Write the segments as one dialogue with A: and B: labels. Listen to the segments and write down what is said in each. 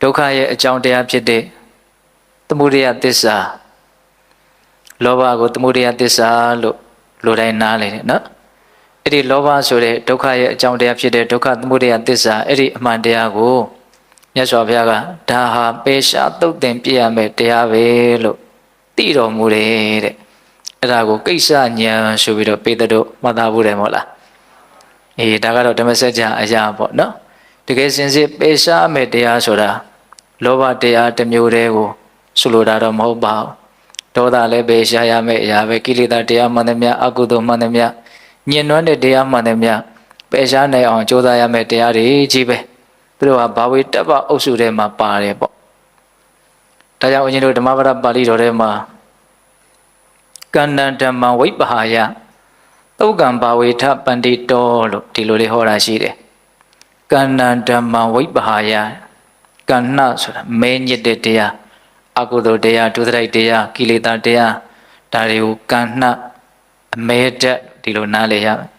A: ဒုက္ခရဲ့အကြောင်းတရားဖြစ်တဲ့သမုဒယသစ္စာလောဘကိုသမုဒယသစ္စာလို့လူတိုင်းနားလည်တယ်နော်အဲ့ဒီလောဘဆိုတဲ့ဒုက္ခရဲ့အကြောင်းတရားဖြစ်တဲ့ဒုက္ခသမုဒယသစ္စာအဲ့ဒီအမှန်တရားကိုမြတ်စွာဘုရားကဒါဟာပေရှားသုတ်သင်ပြရမယ်တရားပဲလို့သိတော်မူတယ်တဲ့အဲ့ဒါကိုကိစ္စဉာဏ်ဆိုပြီးတော့ပေတတို့မှတ်သားဖို့တယ်မဟုတ်လားဒါကတော့ဓမ္မစကြာအရာပေါ့နော်တကယ်စင်စစ်ပေရှားမယ်တရားဆိုတာလောဘတရားတစ်မျိုးတည်းကိုဆိုလိုတာတော့မဟုတ်ပါဘူးဒေါသလည်းပေရှားရမယ်အရာပဲကိလေသာတရားမှန်သမျှအကုသိုလ်မှန်သမျှညှဉ်းနှွမ်းတဲ့တရားမှန်သမျှပေရှားနိုင်အောင်ကြိုးစားရမယ်တရားတွေကြီးပဲသူတို့ကဘာဝေတ္တပအုပ်စုထဲမှာပါတယ်ပေါ့ဒါကြောင့်ဦးဇင်းတို့ဓမ္မပဒပါဠိတော်ထဲမှာကန္နံဓမ္မဝိပ္ပဟာယသုတ်ကံဘာဝေထပန္တိတောလို့ဒီလိုလေးဟောတာရှိတယ်ကန္နံဓမ္မဝိပ္ပဟာယကန္နဆိုတာမဲညစ်တဲ့တရားအကုသိုလ်တရားဒုစရိုက်တရားကိလေသာတရားဒါတွေကိုကန္နအမဲတက်ဒီလိုနားလည်ရမယ်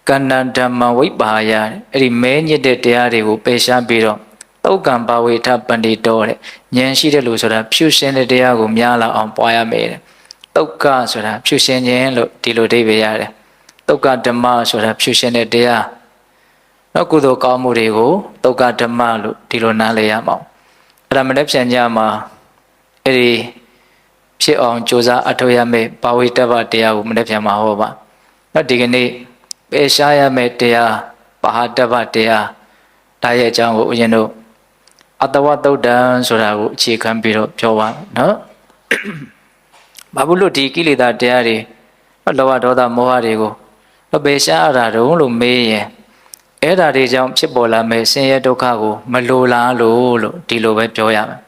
A: ကန္နံဓမ္မဝိပ္ပဟာယအဲ့ဒီမဲညစ်တဲ့တရားတွေကိုပယ်ရှားပြီးတော့သုတ်ကံဘာဝေထပန္တိတောတဲ့ဉာဏ်ရှိတဲ့လူဆိုတာဖြူရှင်းတဲ့တရားကိုများလာအောင်ပွားရမယ်တဲ့သုတ်ကဆိုတာဖြူရှင်းခြင်းလို့ဒီလိုအဓိပ္ပာယ်ရတယ်သုတ်ကဓမ္မဆိုတာဖြူရှင်းတဲ့တရားနောက်ကုသိုလ်ကောင်းမှုတွေကိုသုတ်ကဓမ္မလို့ဒီလိုနားလည်ရမှာအဲ့ဒါမနေ့ပြန်ကြမှာအဲ့ဒီဖြစ်အောင်ကြိုးစားအထောက်ရမယ်ဘာဝေတ္တပတရားကိုမနေ့ပြန်မှာဟောပါနောက်ဒီကနေ့ပေရှားရမယ်တရားဘာဟာတ္တပတရားဒါရဲ့အကြောင်းကိုဦးဇင်းတို့အတဝသုတ်တံဆိုတာကိုအခြေခံပြီးတော့ပြောပါနော်ဘာလို့ဒီကိလေသာတရားတွေလောဘဒေါသမောဟတွေကိုပေရှားရတာတုံးလို့မေးရင်အဲ့ဓာတွေကြောင့်ဖြစ်ပေါ်လာမယ့်ဆင်းရဲဒုက္ခကိုမလိုလားလို့ဒီလိုပဲပြောရမယ်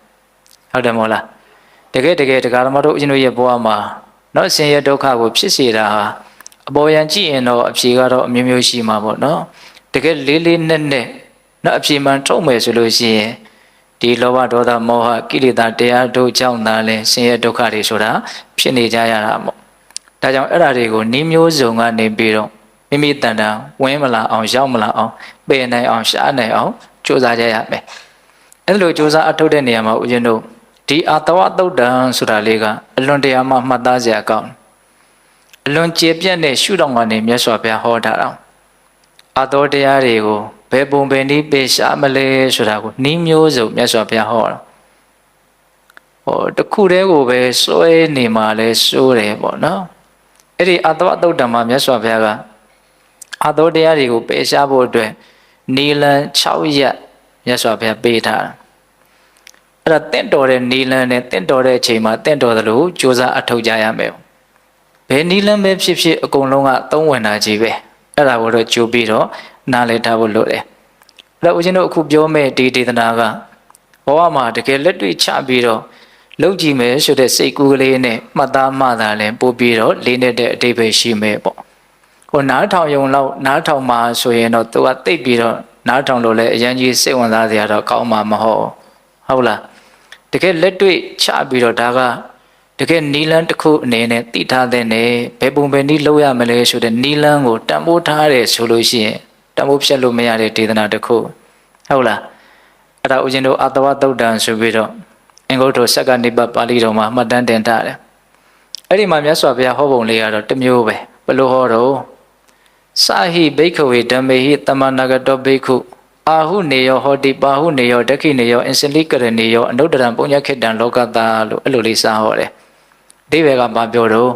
A: ဟုတ်တယ်မဟုတ်လားတကယ်တရားဓမ္မတို့ဦးဇင်းတို့ရဲ့ဘဝမှာနော်ဆင်းရဲဒုက္ခကိုဖြစ်စေတာဟာအပေါ်ယံကြည့်ရင်တော့အဖြေကတော့အမျိုးမျိုးရှိမှာပေါ့နော်တကယ်လေးလေးနက်နက်နော်အဖြေမှန်ထုတ်မယ်ဆိုလို့ရှိရင်ဒီလောဘဒေါသမောဟကိလေသာတရားတို့ကြောင့်သာလဲဆင်းရဲဒုက္ခတွေဆိုတာဖြစ်နေကြရတာပေါ့ဒါကြောင့်အဲ့ဓာတွေကိုနှီးမျိုးစုံကနေပြီးတော့မိမိတန်တန်ဝင်မလာအောင်ရောက်မလာအောင်ပယ်နိုင်အောင်ရှားနိုင်အောင်ကြိုးစားကြရမယ်အဲ့လိုကြိုးစားအထုတ်တဲ့နေရာမှာဦးဇင်းတို့ဒီအတဝသုတ်တံဆိုတာလေးကအလွန်တရာမှမှတ်သားစရာကောင်းအလွန်ကျေပြတ်တဲ့ရှုထောင့်ကနေမြတ်စွာဘုရားဟောထားတာအသောတရားတွေကိုဘယ်ပုံဘယ်နည်းပေရှားမလဲဆိုတာကိုနှီးမျိုးစုံမြတ်စွာဘုရားဟောတာတခုတည်းကိုပဲစွဲနေမှလဲစိုးတယ်ပေါ့နော်အဲ့ဒီအတဝသုတ်တံမှာမြတ်စွာဘုရားကအသောတရားတွေကိုပယ်ရှားဖို့အတွက်နီလန်6ရက်မြတ်စွာဘုရားပေးထားတာအဲ့ဒါတင့်တော်တဲ့နီလန်နဲ့တင့်တော်တဲ့အချိန်မှာတင့်တော်သလိုကြိုးစားအထောက်ကြရမယ်ဘယ်နီလန်ပဲဖြစ်ဖြစ်အကုန်လုံးကသုံးဝင်တာကြီးပဲအဲ့ဒါကိုတော့ကြိုးပြီးတော့နားလည်ထားဖို့လိုတယ်အဲ့တော့ဦးဇင်းတို့အခုပြောမဲ့ဒီဒေသနာကဘဝမှာတကယ်လက်တွေ့ချပြီးတော့လုပ်ကြည့်မယ်ဆိုတဲ့စိတ်ကူးကလေးနဲ့မှတ်သားမှသာလဲပို့ပြီးတော့လေးနဲ့တဲ့အတိတ်ပဲရှိမယ်ပေါ့နားထောင်ယုံလောက်နားထောင်မှာဆိုရင်တော့သူကသိပ်ပြီးတော့နားထောင်လို့လည်းအရင်ကြီးစိတ်ဝင်စားစရာတော့ကောင်းမှာမဟုတ်လားတကယ်လက်တွေ့ချပြီးတော့ဒါကတကယ်နီလန်းတစ်ခုအနေနဲ့သိထားတဲ့နဲ့ဘယ်ပုံပဲနည်းလုပ်ရမလဲဆိုတဲ့နီလန်းကိုတန်ဖိုးထားတယ်ဆိုလို့ရှိရင်တန်ဖိုးဖြတ်လို့မရတဲ့ဒေသနာတစ်ခုဟုတ်လားအဲ့ဒါဦးဇင်းတို့အတဝသုတ်တံဆိုပြီးတော့အင်္ဂုတ္တစက္ကနိပတ်ပါဠိတော်မှာမှတ်တမ်းတင်ထားတယ်အဲ့ဒီမှာမြတ်စွာဘုရားဟောပုံလေးကတော့တစ်မျိုးပဲဘယ်လိုဟောတော့စာဟိဘိက္ခဝေဓမ္မေဟိတမနာဂတောဘိက္ခုအာဟုနေယောဟောတိပါဟုနေယောဒက္ခိနေယောအင်စလိကရဏေယောအနုတ္တရံပုညခေတ္တံလောကတာလို့အဲ့လိုလေးစာဟောတယ်အဓိပ္ပာယ်ကဘာပြောတော့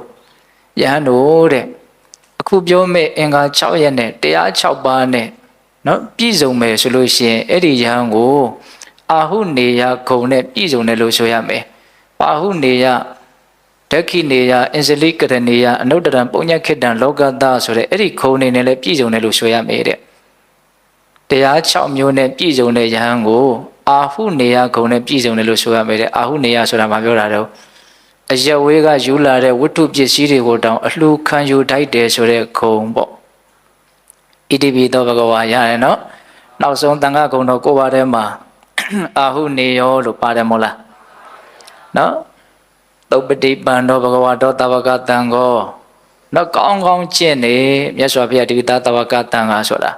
A: ယဟန်တို့တဲ့အခုပြောမဲ့အင်္ဂါ6ရက်နဲ့တရား6ပါးနဲ့နော်ပြည့်စုံမယ်ဆိုလို့ရှိရင်အဲ့ဒီယဟန်ကိုအာဟုနေယဂုံနဲ့ပြည့်စုံတယ်လို့ဆိုရမယ်ပါဟုနေယဒက္ခိနေယအင်စလိကရဏေယအနုတ္တရံပုညခေတ္တံလောကတာဆိုတဲ့အဲ့ဒီခုံနေနဲ့လည်းပြည့်စုံတယ်လို့ဆိုရမယ်တဲ့တရား6မျိုးနဲ့ပြည့်စုံတဲ့ယဟန်ကိုအာဟုနေယဂုံနဲ့ပြည့်စုံတယ်လို့ဆိုရမယ်တဲ့အာဟုနေယဆိုတာမပြောတာတော့အယဝေးကယူလာတဲ့ဝတ္ထုပစ္စည်းတွေကိုတောင်အလှခံယူထိုက်တယ်ဆိုတဲ့ဂုံပေါ့ဣတိပိသောဘဂဝါရတယ်နော်နောက်ဆုံးတန်ခါဂုံတော်ကိုပါထဲမှာအာဟုနေယောလို့ပါတယ်မို့လားနော်သုပတိပန္နောဘဂဝါတောတဝကတံကိုနော်ကောင်းကောင်းကျင့်နေမြတ်စွာဘုရားဒီသတဝကတံဃာဆိုတာ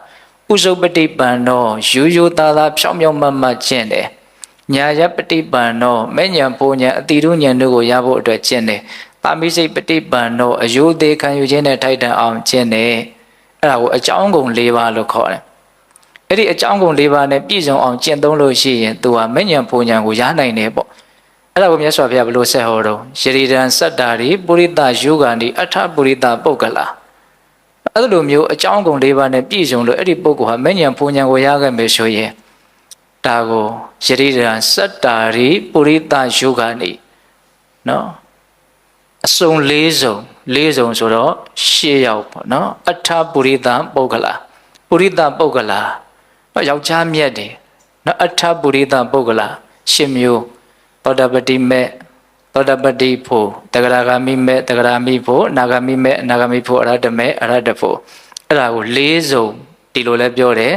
A: ဥ ကုစုပฏิပန်နောယူယူသားသားဖြောင်းဖြောင်းမတ်မတ်ကျင့်တယ်ညာယပฏิပန်နောမဲ့ညာပူညာအတိရုညာတို့ကိုရဖို့အတွက်ကျင့်တယ်ပါမိစိတ်ပฏิပန်နောအယုသေးခံယူခြင်းနဲ့ထိုက်တန်အောင်ကျင့်တယ်အဲ့ဒါကိုအကြောင်းကုန်၄ပါးလို့ခေါ်တယ်အဲ့ဒီအကြောင်းကုန်၄ပါးနဲ့ပြည့်စုံအောင်ကျင့်သုံးလို့ရှိရင်သူဟာမဲ့ညာပူညာကိုရနိုင်တယ်ပေါ့အဲ့ဒါကိုမြတ်စွာဘုရားဘယ်လိုဆက်ဟောတော့ယရိဒံစတ္တာရိပုရိသယောဂန္တိအထပုရိသပုဂ္ဂလာအဲ့လိုမျိုးအကြောင်းကုန်၄ပါးနဲ့ပြည့်စုံလို့အဲ့ဒီပုဂ္ဂိုလ်ဟာမဲ့ညာပူညာကိုရခဲ့မယ်ဆိုရင်ဒါကိုယရိဒံစတ္တာရိပုရိသယောဂန္တိနော်အစုံ၄စုံဆိုတော့၈ယောက်ပေါ့နော်အထပုရိသပုဂ္ဂလာပုရိသပုဂ္ဂလာနော်ယောက်ျားမြတ်တယ်နော်အထပုရိသပုဂ္ဂလာ၈မျိုးသောတပတိမေသောတပတိဖို့တဂရဂမိမေတဂရမိဖို့အနာဂမိမေအနာဂမိဖို့အရဟတမေအရဟတဖို့အဲ့ဒါကို၄စုံဒီလိုလဲပြောတယ်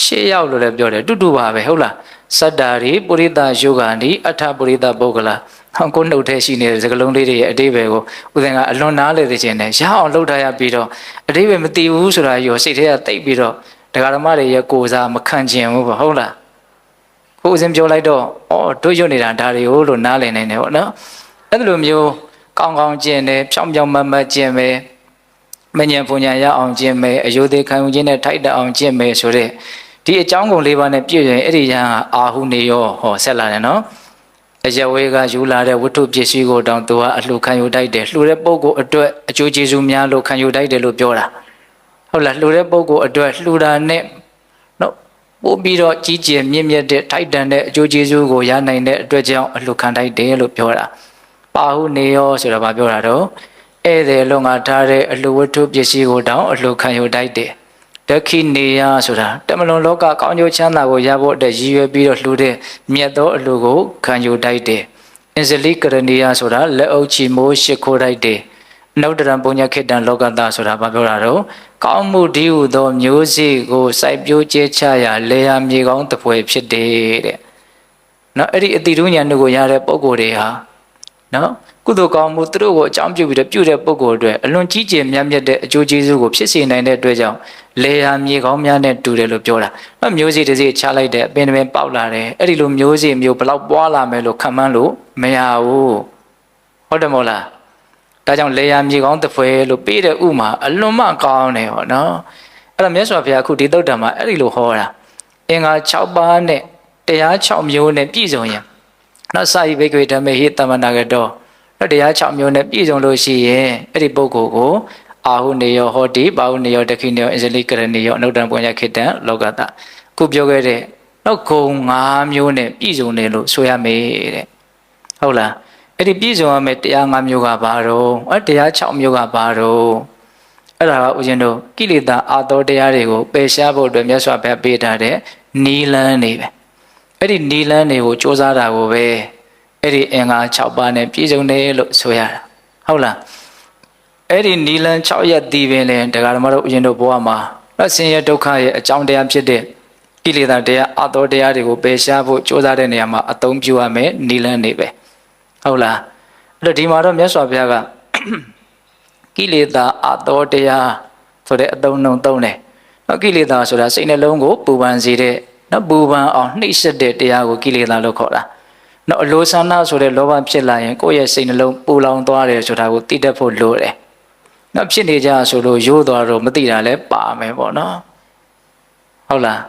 A: ၈ယောက်လို့လည်းပြောတယ်တူတူပါပဲဟုတ်လားစတ္တာရိပုရိသယောဂန္တိအထပုရိသပုဂ္ဂလာကိုနှုတ်ထဲရှိနေတဲ့စကလုံးလေးတွေရဲ့အတိပ္ပယ်ကိုဦးဇင်ကအလွန်နားလေသိခြင်းနဲ့ရအောင်လှုပ်ထားရပြီးတော့အတိပ္ပယ်မသိဘူးဆိုတာရောစိတ်ထဲကတိတ်ပြီးတော့ဒကာဓမ္မတွေရဲ့ကိုယ်စားမခံကျင်ဘူးပေါ့ဟုတ်လားကိုဦးဇင်ပြောလိုက်တော့တို့ရွတ်နေတာဒါတွေကိုလို့နားလည်နေတယ်ပေါ့နော်အဲ့လိုမျိုးကောင်းကောင်းကျင့်တယ်ဖြောင်းဖြောင်းမတ်မတ်ကျင့်မယ်မဉ္ဇဉ်ပူညာရအောင်ကျင့်မယ်အယုသေးခံယူခြင်းနဲ့ထိုက်တအောင်ကျင့်မယ်ဆိုတဲ့ဒီအကြောင်းကုန်၄ပါးနဲ့ပြည့်ရင်အဲ့ဒီရန်ကအာဟုနေရောဟောဆက်လာတယ်နော်အယဝေကယူလာတဲ့ဝတ္ထုပစ္စည်းကိုတောင်သူကအလှခံယူတတ်တယ်လှူတဲ့ပုဂ္ဂိုလ်အတွက်အကျိုးကျေးဇူးများလို့ခံယူတတ်တယ်လို့ပြောတာဟုတ်လားလှူတဲ့ပုဂ္ဂိုလ်အတွက်လှူတာနဲ့နော်ပို့ပြီးတော့ကြီးကျယ်မြင့်မြတ်တဲ့ထိုက်တန်တဲ့အကျိုးကျေးဇူးကိုရနိုင်တဲ့အတွက်ကြောင့်အလှခံတတ်တယ်လို့ပြောတာပါဟုနေရောဆိုတာဘာပြောတာတော့ဧည့်သည်လုံငါထားတဲ့အလှဝတ္ထုပစ္စည်းကိုတောင်အလှခံယူတတ်တယ်ဒက္ခိနေယဆိုတာတမလွန်လောကကောင်းကျိုးချမ်းသာကိုရဖို့အတွက်ရည်ရွယ်ပြီးတော့လှူတဲ့မြတ်သောအလှကိုခံယူတတ်တယ်အင်ဇလိကရဏီယဆိုတာလက်အုပ်ချီမိုးရှိခိုးတတ်တယ်နုဒ္ဒရံပုညခေတ္တံလောကတဆိုတာဘာပြောတာတော့ကောင်းမှုဒီဟုသောမျိုးစေ့ကိုစိုက်ပျိုးကျဲချရာလေယာမြေကောင်းတပွဲဖြစ်တယ်တဲ့နော်အဲ့ဒီအတိရုညာတို့ကိုရတဲ့ပုံကိုယ်တွေဟာနော်ကုသိုလ်ကောင်းမှုသူတို့ကိုအကြောင်းပြုပြီးတော့ပြုတဲ့ပုဂ္ဂိုလ်တွေအလွန်ကြီးကျယ်မြတ်မြတ်တဲ့အကျိုးကျေးဇူးကိုဖြစ်စေနိုင်တဲ့အတွက်ကြောင့်လေယာမြေကောင်းများနဲ့တူတယ်လို့ပြောတာ။နော်မျိုးစေ့တစ်စေ့ချလိုက်တဲ့အပင်တွေပေါက်လာတယ်။အဲ့ဒီလိုမျိုးစေ့မျိုးဘလောက်ပွားလာမယ်လို့ခံမှန်းလို့မရဘူး။ဟုတ်တယ်မို့လား။ဒါကြောင့်လေယာမြေကောင်းတစ်ဖွဲလို့ပေးတဲ့ဥမာအလွန်မှကောင်းတယ်ဟောနော်။အဲ့တော့မြတ်စွာဘုရားအခုဒီသုတ်တံမှာအဲ့ဒီလိုဟောတာ။အင်္ဂါ6ပါးနဲ့တရား6မျိုးနဲ့ပြည့်စုံရင်နော်စာယိဘိက္ခွေဓမ္မေဟိတမနာကတော့တရား6မျိုးနဲ့ပြည့်စုံလို့ရှိရင်အဲ့ဒီပုဂ္ဂိုလ်ကိုအာဟုနေယောဟောတိဘာဟုနေယောဒခိနေယောအစ္စလိကရဏီယောအနုတ္တံပုညခေတ္တံလောကတခုပြောခဲ့တဲ့နောက်ဂုံ5မျိုးနဲ့ပြည့်စုံတယ်လို့ဆိုရမယ်တဲ့ဟုတ်လားအဲ့ဒီပြည့်စုံရမယ်တရား5မျိုးကဘာတော့တရား6မျိုးကဘာတော့အဲ့ဒါကဦးဇင်းတို့ကိလေသာအာသောတရားတွေကိုပယ်ရှားဖို့အတွက်မြတ်စွာဘုရားပေးထားတဲ့နီလန်းနေပဲအဲ့ဒီနီလန်းတွေကိုစ조사တာကိုပဲအဲ့ဒီအင်္ဂါ6ပါးနဲ့ပြည့်စုံတယ်လို့ဆိုရတာဟုတ်လားအဲ့ဒီနီလန်း6ရက်တည်ပင်လဲတရားဓမ္မတို့ဦးဇင်းတို့ဘဝမှာဆင်းရဲဒုက္ခရဲ့အကြောင်းတရားဖြစ်တဲ့ကိလေသာတရားအသောတရားတွေကိုပယ်ရှားဖို့ကြိုးစားတဲ့နေရာမှာအသုံးပြုရမယ်နီလန်းနေပဲဟုတ်လားအဲ့တော့ဒီမှာတော့မြတ်စွာဘုရားကကိလေသာအသောတရားဆိုတဲ့အသုံးနှုန်းသုံးတယ်နော်ကိလေသာဆိုတာစိတ်နှလုံးကိုပူပန်စေတဲ့နော်ပူပန်အောင်နှိပ်စက်တဲ့တရားကိုကိလေသာလို့ခေါ်တာနော်အလိုဆန္ဒဆိုတဲ့လောဘဖြစ်လာရင်ကိုယ့်ရဲ့စိတ်နှလုံးပူလောင်သွားတယ်ဆိုတာကိုသိတတ်ဖို့လိုတယ်နော်ဖြစ်နေကြဆိုလို့ရိုးသွားတော့မသိတာလည်းပါမယ်ပေါ့နော်ဟုတ်လား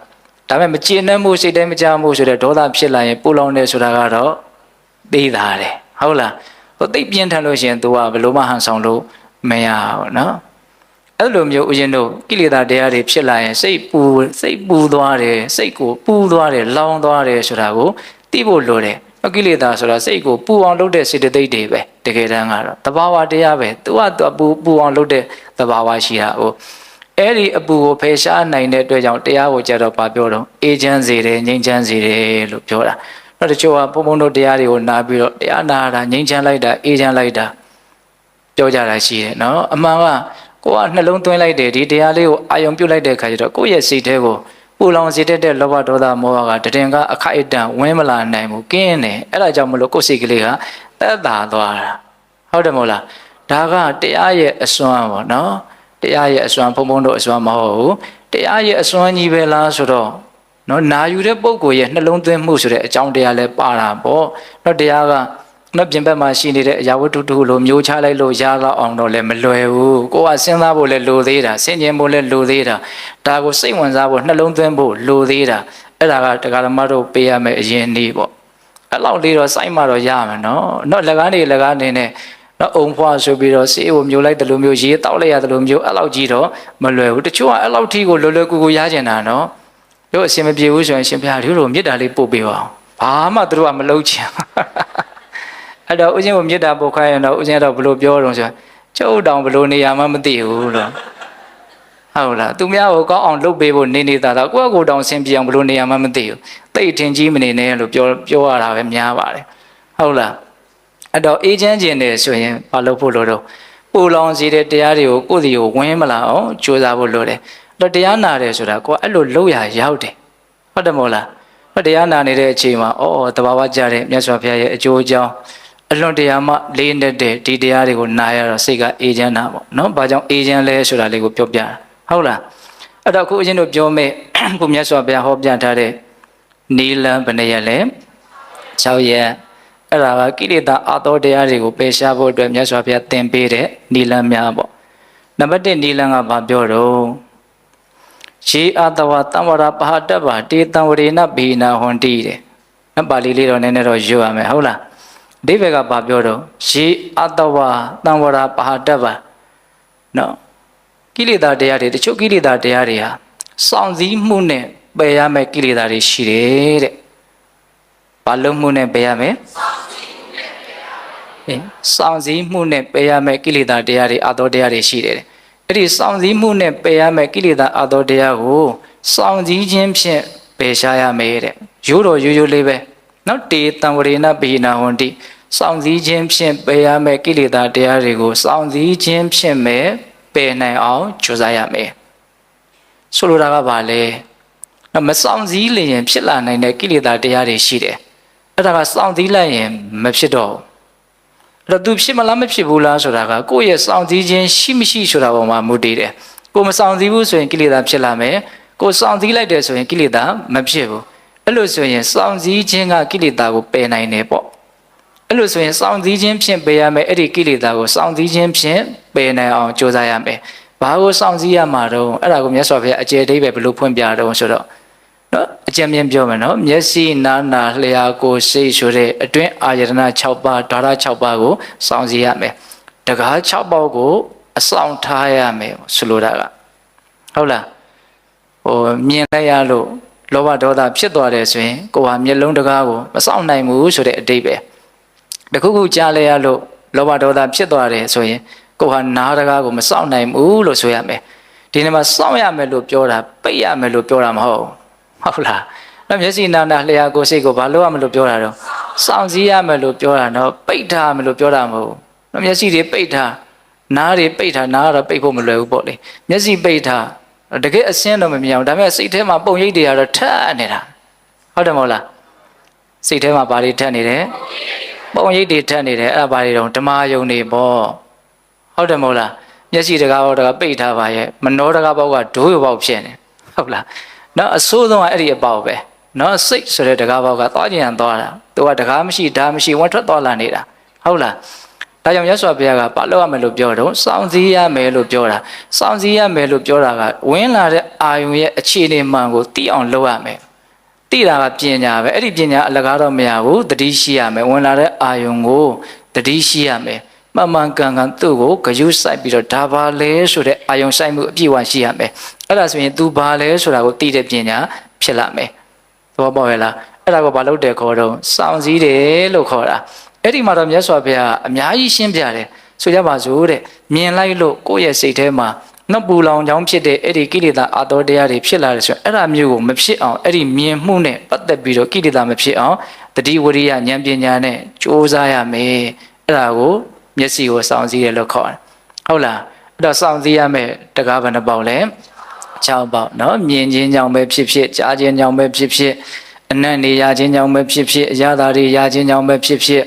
A: ဒါပေမဲ့မကျေနပ်မှုစိတ်တိုင်းမကြမှုဆိုတဲ့ဒေါသဖြစ်လာရင်ပူလောင်တယ်ဆိုတာကတော့သိတာတယ်ဟုတ်လားဟိုသိပြင်းထန်လို့ရှိရင် तू ကဘယ်လိုမှဟန်ဆောင်လို့မရဘူးနော်အဲ့လိုမျိုးဦးဇင်းတို့ကိလေသာတရားတွေဖြစ်လာရင်စိတ်ပူသွားတယ်စိတ်ကိုပူသွားတယ်လောင်သွားတယ်ဆိုတာကိုသိဖို့လိုတယ်ကိလေသာဆိုတာစိတ်ကိုပူအောင်လုပ်တဲ့စေတသိက်တွေပဲတကယ်တမ်းကတော့တဘာဝတရားပဲသူကပူအောင်လုပ်တဲ့တဘာဝရှိတာကိုအဲ့ဒီအပူကိုဖယ်ရှားနိုင်တဲ့အတွက်ကြောင့်တရားကိုကြတော့ဗာပြောတော့အေးချမ်းစေတယ်ငြိမ်းချမ်းစေတယ်လို့ပြောတာနောက်တချို့ကဘုံတို့တရားတွေကိုနားပြီးတော့တရားနာတာငြိမ်းချမ်းလိုက်တာအေးချမ်းလိုက်တာပြောကြတာရှိတယ်နော်အမှန်ကကိုကနှလုံးသွင်းလိုက်တယ်ဒီတရားလေးကိုအာယုံပြုတ်လိုက်တဲ့အခါကျတော့ကိုယ့်ရဲ့စိတ်ထဲကိုပူလောင်စေတတ်တဲ့လောဘဒေါသမောဟကတည်င်ကအခိုက်အတန့်ဝင်မလာနိုင်ဘူးကင်းတယ်အဲ့ဒါကြောင့်မလို့ကိုယ်စိတ်ကလေးကသက်သာသွားတာဟုတ်တယ်မို့လားဒါကတရားရဲ့အစွမ်းပေါ့နော်တရားရဲ့အစွမ်းဘုံတို့အစွမ်းမဟုတ်ဘူး တရားရဲ့အစွမ်းကြီးပဲလားဆိုတော့နော်နာယူတဲ့ပုဂ္ဂိုလ်ရဲ့နှလုံးသွင်းမှုဆိုတဲ့အကြောင်းတရားလည်းပါတာပေါ့နော်တရားကနော်ပြင်ဘက်မှာရှိနေတဲ့အရာဝတ္ထုတူလိုမျိုးချလိုက်လို့ရတော့အောင်တော့လည်းမလွယ်ဘူးကိုကစဉ်းစားဖို့လည်းလိုသေးတာစဉ်းကျင်ဖို့လည်းလိုသေးတာဒါကိုစိတ်ဝင်စားဖို့နှလုံးသွင်းဖို့လိုသေးတာအဲ့ဒါကတရားဓမ္မတို့ပေးရမယ့်အရင်နည်းပေါ့အဲ့လောက်လေးတော့စိုက်မှတော့ရမယ်နော်လက်ကားနေနဲ့နော်အုံဖွားဆိုပြီးတော့စေးကိုမျိုးလိုက်တယ်လို့မျိုးရေးတောက်လိုက်ရတယ်လို့မျိုးအဲ့လောက်ကြီးတော့မလွယ်ဘူးတချို့ကအဲ့လောက်ထိကိုလွယ်ကူရကျင်တာနော်တို့အရှင်မပြေဘူးဆိုရင်ရှင်ဖျားတို့မေတ္တာလေးပို့ပေးပါအောင်ဘာမှသူတို့ကမလုပ်ချင်အဲ့တော့ဦးဇင်းကိုမေတ္တာပို့ခိုင်းရင်တော့ဦးဇင်းတော့ဘလို့ပြောတော့ဆိုကျုပ်တောင်ဘလို့နေရမှမသိဘူးလို့ဟုတ်လားသူများကိုကောင်းအောင်လုပ်ပေးဖို့နေတာတော့ကိုယ့်ကိုယ်တောင်ဆင်ပြေအောင်ဘလို့နေရမှမသိဘူးတိတ်ထင်ကြီးမနေနဲ့လို့ပြောရတာပဲများပါတယ်ဟုတ်လားအဲ့တော့အေးချမ်းခြင်းတယ်ဆိုရင်ဘာလုပ်ဖို့လိုတော့ပူလောင်စေတဲ့တရားတွေကိုကိုယ့်စီကိုဝင်မလာအောင်ကြိုးစားဖို့လိုတယ်အဲ့တော့တရားနာတယ်ဆိုတာကိုယ်အဲ့လိုလုပ်ရရောက်တယ်ဟုတ်တယ်မဟုတ်လားတရားနာနေတဲ့အချိန်မှာတဘာဝကြတဲ့မြတ်စွာဘုရားရဲ့အကျိုးအကြောင်းအလွန်တရာမှလေးနေတဲ့ဒီတရားတွေကိုနာရတော့စိတ်ကအေးချမ်းတာပေါ့နော်။ဘာကြောင့်အေးချမ်းလဲဆိုတာလေးကိုပြောပြတာဟုတ်လား။အဲ့တော့ခုအရင်တို့ပြောမဲ့ခုမြတ်စွာဘုရားဟောပြထားတဲ့နီလံဘယ်နှရက်လဲ6ရက်အဲ့ဒါကကိလေသာအသောတရားတွေကိုပယ်ရှားဖို့အတွက်မြတ်စွာဘုရားသင်ပေးတဲ့နီလံများပေါ့။နံပါတ်1နီလံကဘာပြောတော့ရေအတဝတံဝရပဟတ္တဗတေတံဝရေနဘိနာဟွန်တိတဲ့။နော်ပါဠိလေးတော့နည်းနည်းတော့ရွတ်ရမယ်ဟုတ်လား။အဓိပ္ပာယ်ကဘာပြောတော့ရေအတဝတံဝရပဟတ္တဗနော်ကိလေသာတရားတွေတချို့ကိလေသာတရားတွေဟာစောင့်စည်းမှုနဲ့ပယ်ရမယ့်ကိလေသာတွေရှိတယ်တဲ့။ဘာလို့မှုနဲ့ပယ်ရမယ်။စောင့်စည်းမှုနဲ့ပယ်ရမယ့်ကိလေသာတရားတွေအသောတရားတွေရှိတယ်တဲ့။အဲ့ဒီစောင့်စည်းမှုနဲ့ပယ်ရမယ့်ကိလေသာအသောတရားကိုစောင့်စည်းခြင်းဖြင့်ပယ်ရှားရမယ်တဲ့။ရိုးတော်ရိုးရိုးလေးပဲနော်တေတံဝရေနဘိနာဟွန်တိစောင့်စည်းခြင်းဖြင့်ပယ်ရမယ့်ကိလေသာတရားတွေကိုစောင့်စည်းခြင်းဖြင့်ပဲပယ်နိုင်အောင်ကြိုးစားရမယ်။ဆိုလိုတာကဘာလဲ။နော်မစောင့်စည်းလျင်ဖြစ်လာနိုင်တဲ့ကိလေသာတရားတွေရှိတယ်။အဲ့ဒါကစောင့်စည်းလိုက်ရင်မဖြစ်တော့ဘူး။အဲ့တော့သူဖြစ်မလားမဖြစ်ဘူးလားဆိုတာကကိုယ့်ရဲ့စောင့်စည်းခြင်းရှိမရှိဆိုတာပေါ်မှာမူတည်တယ်။ကိုယ်မစောင့်စည်းဘူးဆိုရင်ကိလေသာဖြစ်လာမယ်။ကိုယ်စောင့်စည်းလိုက်တယ်ဆိုရင်ကိလေသာမဖြစ်ဘူး။အဲ့လိုဆိုရင်စောင့်စည်းခြင်းကကိလေသာကိုပယ်နိုင်တယ်ပေါ့။အဲ့လိုဆိုရင်စောင့်စည်းခြင်းဖြင့်ပယ်ရမယ်အဲ့ဒီကိလေသာကိုစောင့်စည်းခြင်းဖြင့်ပယ်နိုင်အောင်ကြိုးစားရမယ်။ဘာကိုစောင့်စည်းရမှာတော့အဲ့ဒါကိုမြတ်စွာဘုရားအကျယ်အဓိပ္ပာယ်ဘယ်လိုဖွင့်ပြတော့ဆိုတော့နော်အကျဉ်းမြင်ပြောမယ်နော်မျက်စိနားနာလျှာကိုယ်စိတ်ဆိုတဲ့အတွင်းအာယတနာ6ပါးဓာရ6ပါးကိုစောင့်စည်းရမယ်။တကား6ပါးကိုအဆောင်ထားရမယ်ဆိုလိုတာကဟုတ်လားမြင်လိုက်ရလို့လောဘဒေါသဖြစ်သွားတယ်ဆိုရင်ကိုယ်ဟာမျက်လုံးတကားကိုမစောင့်နိုင်ဘူးဆိုတဲ့အဓိပ္ပာယ်တခုခုကြားလဲရလို့လောဘဒေါသဖြစ်သွားတယ်ဆိုရင်ကိုယ်ဟာနားတကားကိုမစောင့်နိုင်ဘူးလို့ဆိုရမယ်ဒီနေ့မှာစောင့်ရမယ်လို့ပြောတာပိတ်ရမယ်လို့ပြောတာမဟုတ်ဟုတ်လားတော့မျက်စိနာနာလျှာကိုယ်စိတ်ကိုဘာလို့ရမလို့ပြောတာတော့စောင့်စည်းရမယ်လို့ပြောတာတော့ပိတ်ထားမယ်လို့ပြောတာမဟုတ်တော့မျက်စိတွေပိတ်ထားနားတွေပိတ်ထားနားကတော့ပိတ်ဖို့မလွယ်ဘူးပေါ့လေမျက်စိပိတ်ထားတကယ်အစင်းတော့မမြင်အောင်ဒါပေမဲ့စိတ်ထဲမှာပုံရိပ်တွေကတော့ထက်နေတာဟုတ်တယ်မဟုတ်လားစိတ်ထဲမှာဘာတွေထက်နေတယ်ပုံရိပ်တွေထက်နေတယ်အဲ့ဒါဘာတွေတော့ဓမ္မယုံနေပေါ့ဟုတ်တယ်မဟုတ်လားမျက်စိတကားဘောတကားပိတ်ထားပါရဲ့မနှောတကားဘောကဒိုးရပေါက်ဖြစ်နေဟုတ်လားနော်အဆိုးဆုံးကအဲ့ဒီအပေါက်ပဲနော်စိတ်ဆိုတဲ့တကားဘောကသွားကြံသွားတာသူကတကားမရှိဓာမရှိဝင်ထွက်သွားလာနေတာဟုတ်လားဒါကြောင့်မြတ်စွာဘုရားကဘာလို့ရမယ်လို့ပြောတော့စောင့်စည်းရမယ်လို့ပြောတာစောင့်စည်းရမယ်လို့ပြောတာကဝင်လာတဲ့အာယုံရဲ့အခြေအနေမှန်ကိုသိအောင်လုပ်ရမယ်သိတာကပညာပဲအဲ့ဒီပညာအလကားတော့မရဘူးတတိရှိရမယ်ဝင်လာတဲ့အာယုံကိုတတိရှိရမယ်မှန်မှန်ကန်ကန်သူ့ကိုဂရုစိုက်ပြီးတော့ဒါပါလဲဆိုတဲ့အာယုံဆိုင်မှုအပြည့်အဝရှိရမယ်အဲ့ဒါဆိုရင် तू ဘာလဲဆိုတာကိုသိတဲ့ပညာဖြစ်လာမယ်သဘောပေါက်ရဲ့လားအဲ့ဒါကိုဘာလို့တဲ့ခေါ်တော့စောင့်စည်းတယ်လို့ခေါ်တာအဲ့ဒီမှာတော့မြတ်စွာဘုရားအများကြီးရှင်းပြတယ်ဆိုကြပါစို့တဲ့မြင်လိုက်လို့ကိုယ့်ရဲ့စိတ်ထဲမှာနှပူလောင်ချောင်းဖြစ်တဲ့အဲ့ဒီကိလေသာအတော်တရားတွေဖြစ်လာတယ်ဆိုရင်အဲ့ဒါမျိုးကိုမဖြစ်အောင်အဲ့ဒီမြင်မှုနဲ့ပတ်သက်ပြီးတော့ကိလေသာမဖြစ်အောင်တတိဝရိယဉာဏ်ပညာနဲ့ကြိုးစားရမယ်အဲ့ဒါကိုမျက်စိကိုစောင့်စည်းတယ်လို့ခေါ်တယ်ဟုတ်လားအဲ့တော့စောင့်စည်းရမယ်တကားဘယ်နှပေါက်လဲ6ပေါက်เนาะမြင်ခြင်းကြောင့်ပဲဖြစ်ဖြစ်ကြားခြင်းကြောင့်ပဲဖြစ်ဖြစ်အနံ့နေရခြင်းကြောင့်ပဲဖြစ်ဖြစ်အရာသာတွေရခြင်းကြောင့်ပဲဖြစ်ဖြစ်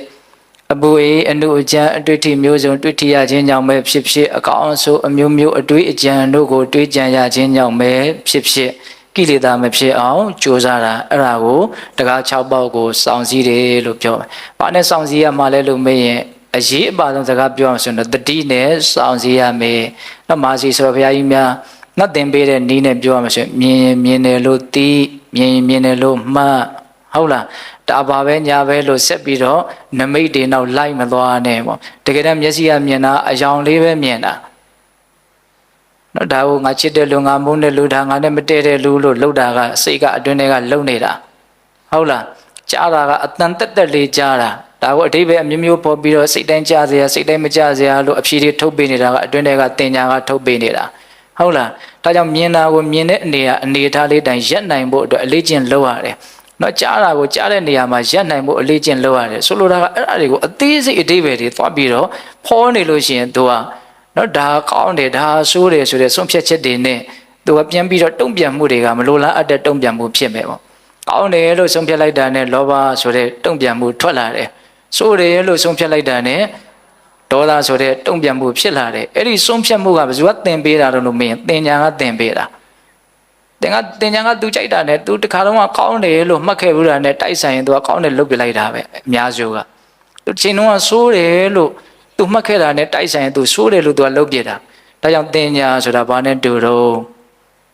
A: အပူအေးအနုအကြံအတွေ့အထိမျိုးစုံတွေ့ထိရခြင်းကြောင့်ပဲဖြစ်ဖြစ်အကောင်းအဆိုးအမျိုးမျိုးအတွေ့အကြံတို့ကိုတွေးကြံရခြင်းကြောင့်ပဲဖြစ်ဖြစ်ကိလေသာမဖြစ်အောင်ကြိုးစားတာအဲ့ဒါကိုတကား6ပေါက်ကိုစောင့်စည်းတယ်လို့ပြောမယ်။ဘာနဲ့စောင့်စည်းရမှာလဲလို့မေးရင်အရေးအပါဆုံးစကားပြောအောင်ဆိုရင်တတိနဲ့စောင့်စည်းရမယ်။နောက်မာစီဆိုတော့ဘုရားကြီးများနှတ်သင်ပေးတဲ့နည်းနဲ့ပြောရမှာဆိုရင်မြင်မြင်တယ်လို့သိမြင်မြင်တယ်လို့မှတ်ဟုတ်လားဒါပါပဲညာပဲလို့ဆက်ပြီးတော့နမိတ်တွေနောက်လိုက်မသွားနဲ့ပေါ့တကယ်တမ်းမျက်စိကမြင်တာအယောင်လေးပဲမြင်တာနော်ဒါကိုငါချစ်တဲ့လူငါမုန်းတဲ့လူဒါငါနဲ့မတည့်တဲ့လူလို့လှုပ်တာကစိတ်ကအတွင်းထဲကလှုပ်နေတာဟုတ်လားကြားတာကအတန်တက်တက်လေးကြားတာဒါကိုအတိပ္ပယ်အမျိုးမျိုးပေါ်ပြီးတော့စိတ်တိုင်းကြားစရာစိတ်တိုင်းမကြားစရာလို့အဖြေတွေထုတ်ပေးနေတာကအတွင်းထဲကတင်ညာကထုတ်ပေးနေတာဟုတ်လားဒါကြောင့်မြင်တာကိုမြင်တဲ့အနေထားလေးတိုင်းရက်နိုင်ဖို့အတွက်အလေးကျင့်လုပ်ရတယ်နော်ကြားတာကိုကြားတဲ့နေရာမှာရက်နိုင်ဖို့အလေးကျင့်လုပ်ရတယ်ဆိုလိုတာကအဲ့ဒါတွေကိုအသေးစိတ်အတိပ္ပယ်တွေသွားပြီးတော့ဖောနေလို့ရှိရင်သူကနော်ဒါကောင်းတယ်ဒါဆိုးတယ်ဆိုတဲ့ဆုံးဖြတ်ချက်တွေနဲ့သူကပြန်ပြီးတော့တုံ့ပြန်မှုတွေကမလိုလားအပ်တဲ့တုံ့ပြန်မှုဖြစ်မယ်ပေါ့ကောင်းတယ်လို့ဆုံးဖြတ်လိုက်တာနဲ့လောဘဆိုတဲ့တုံ့ပြန်မှုထွက်လာတယ်ဆိုးတယ်လို့ဆုံးဖြတ်လိုက်တာနဲ့ဒေါသဆိုတဲ့တုံ့ပြန်မှုဖြစ်လာတယ်အဲ့ဒီဆုံးဖြတ်မှုကဘယ်သူကသင်ပေးတာလို့မင်းသင်ညာကသင်ပေးတာတင်ညာကသူကြိုက်တာနဲ့သူတခါတော့ကောင်းတယ်လို့မှတ်ခဲ့ဘူးတာနဲ့တိုက်ဆိုင်ရင်သူကကောင်းတယ်လုပ်ပြလိုက်တာပဲအများစုကသူချိန်တော့ဆိုးတယ်လို့သူမှတ်ခဲ့တာနဲ့တိုက်ဆိုင်ရင်သူဆိုးတယ်လို့သူကလုပ်ပြတာဒါကြောင့်တင်ညာဆိုတာဘာနဲ့တူတော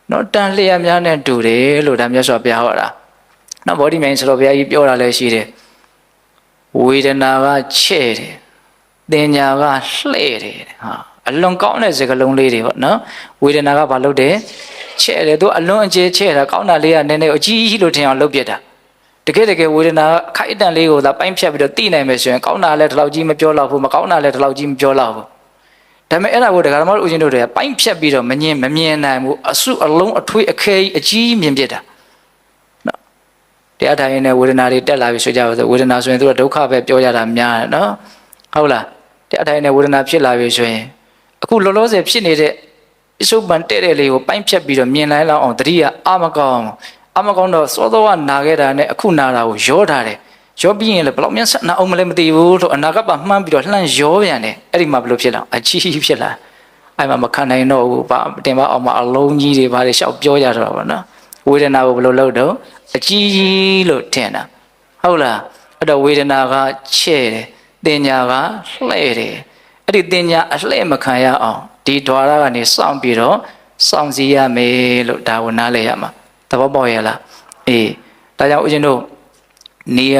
A: ့နော်တန်လျက်များနဲ့တူတယ်လို့ဒါမြတ်စွာဘုရားဟောတာနော်ဗောဓိမြိုင်ဆိုတော့ဘုရားကြီးပြောတာလည်းရှိတယ်ဝေဒနာကချဲ့တယ်တင်ညာကလှဲ့တယ်ဟာအလွန်ကောင်းတဲ့စကားလုံးလေးတွေပေါ့နော်ဝေဒနာကဘာလုပ်တယ်ချဲ့တယ်သူအလွန်အကျဲချဲ့တာကောင်းတာလေးကနည်းနည်းအကြီးကြီးလို့ထင်အောင်လုပ်ပြတာတကယ်ဝေဒနာအခိုက်အတန့်လေးကိုသာပိုင်းဖြတ်ပြီးတော့သိနိုင်မယ်ဆိုရင်ကောင်းတာလည်းဒီလောက်ကြီးမပြောတော့ဘူးမကောင်းတာလည်းဒီလောက်ကြီးမပြောတော့ဘူးဒါပေမဲ့အဲ့ဒါကိုဒကာဓမ္မတို့ဦးဇင်းတို့တွေကပိုင်းဖြတ်ပြီးတော့မမြင်နိုင်ဘူးအစုအလုံးအထွေးအခဲအကြီးမြင်ပြတာနော်တရားထိုင်ရင်လည်းဝေဒနာတွေတက်လာပြီဆိုကြပါစို့ဝေဒနာဆိုရင်သူကဒုက္ခပဲပြောရတာများတယ်နော်ဟုတ်လားတရားထိုင်ရင်ဝေဒနာဖြစ်လာပြီဆိုရင်အခုလောလောဆယ်ဖြစ်နေတဲ့ဣသုပန်တဲ့တဲ့လေးကိုပိုင်းဖြတ်ပြီးတော့မြင်လိုက်လောက်အောင်တတိယအာမကောင်းတော့စောစောကနာခဲ့တာနဲ့အခုနာတာကိုရောထားတယ်ရောပြီးရင်လည်းဘယ်လောက်များဆက်နာအောင်မလဲမသိဘူးလို့အနာကပ်ပါမှန်းပြီးတော့လှမ်းရောပြန်တယ်အဲ့ဒီမှာဘယ်လိုဖြစ်လာအကြီးဖြစ်လာအဲ့မှာမခံနိုင်တော့ဘူးဗာတင်ပါအောင်မအလုံးကြီးတွေဗာတွေရှောက်ပြောကြတော့ဗောနော်ဝေဒနာကိုဘယ်လိုလုပ်တော့အကြီးလို့ထင်တာဟုတ်လားအဲ့တော့ဝေဒနာကချဲ့တယ်တင်ညာကလှဲ့တယ်အဲ့ဒီတင်ညာအလှဲ့မခံရအောင်ဒီဓွာရကနေစောင့်ပြီးတော့စောင့်စည်းရမယ်လို့ဒါကိုနားလည်ရမှာသဘောပေါက်ရဲ့လားအေးဒါကြောင့်ဦးဇင်းတို့နီးက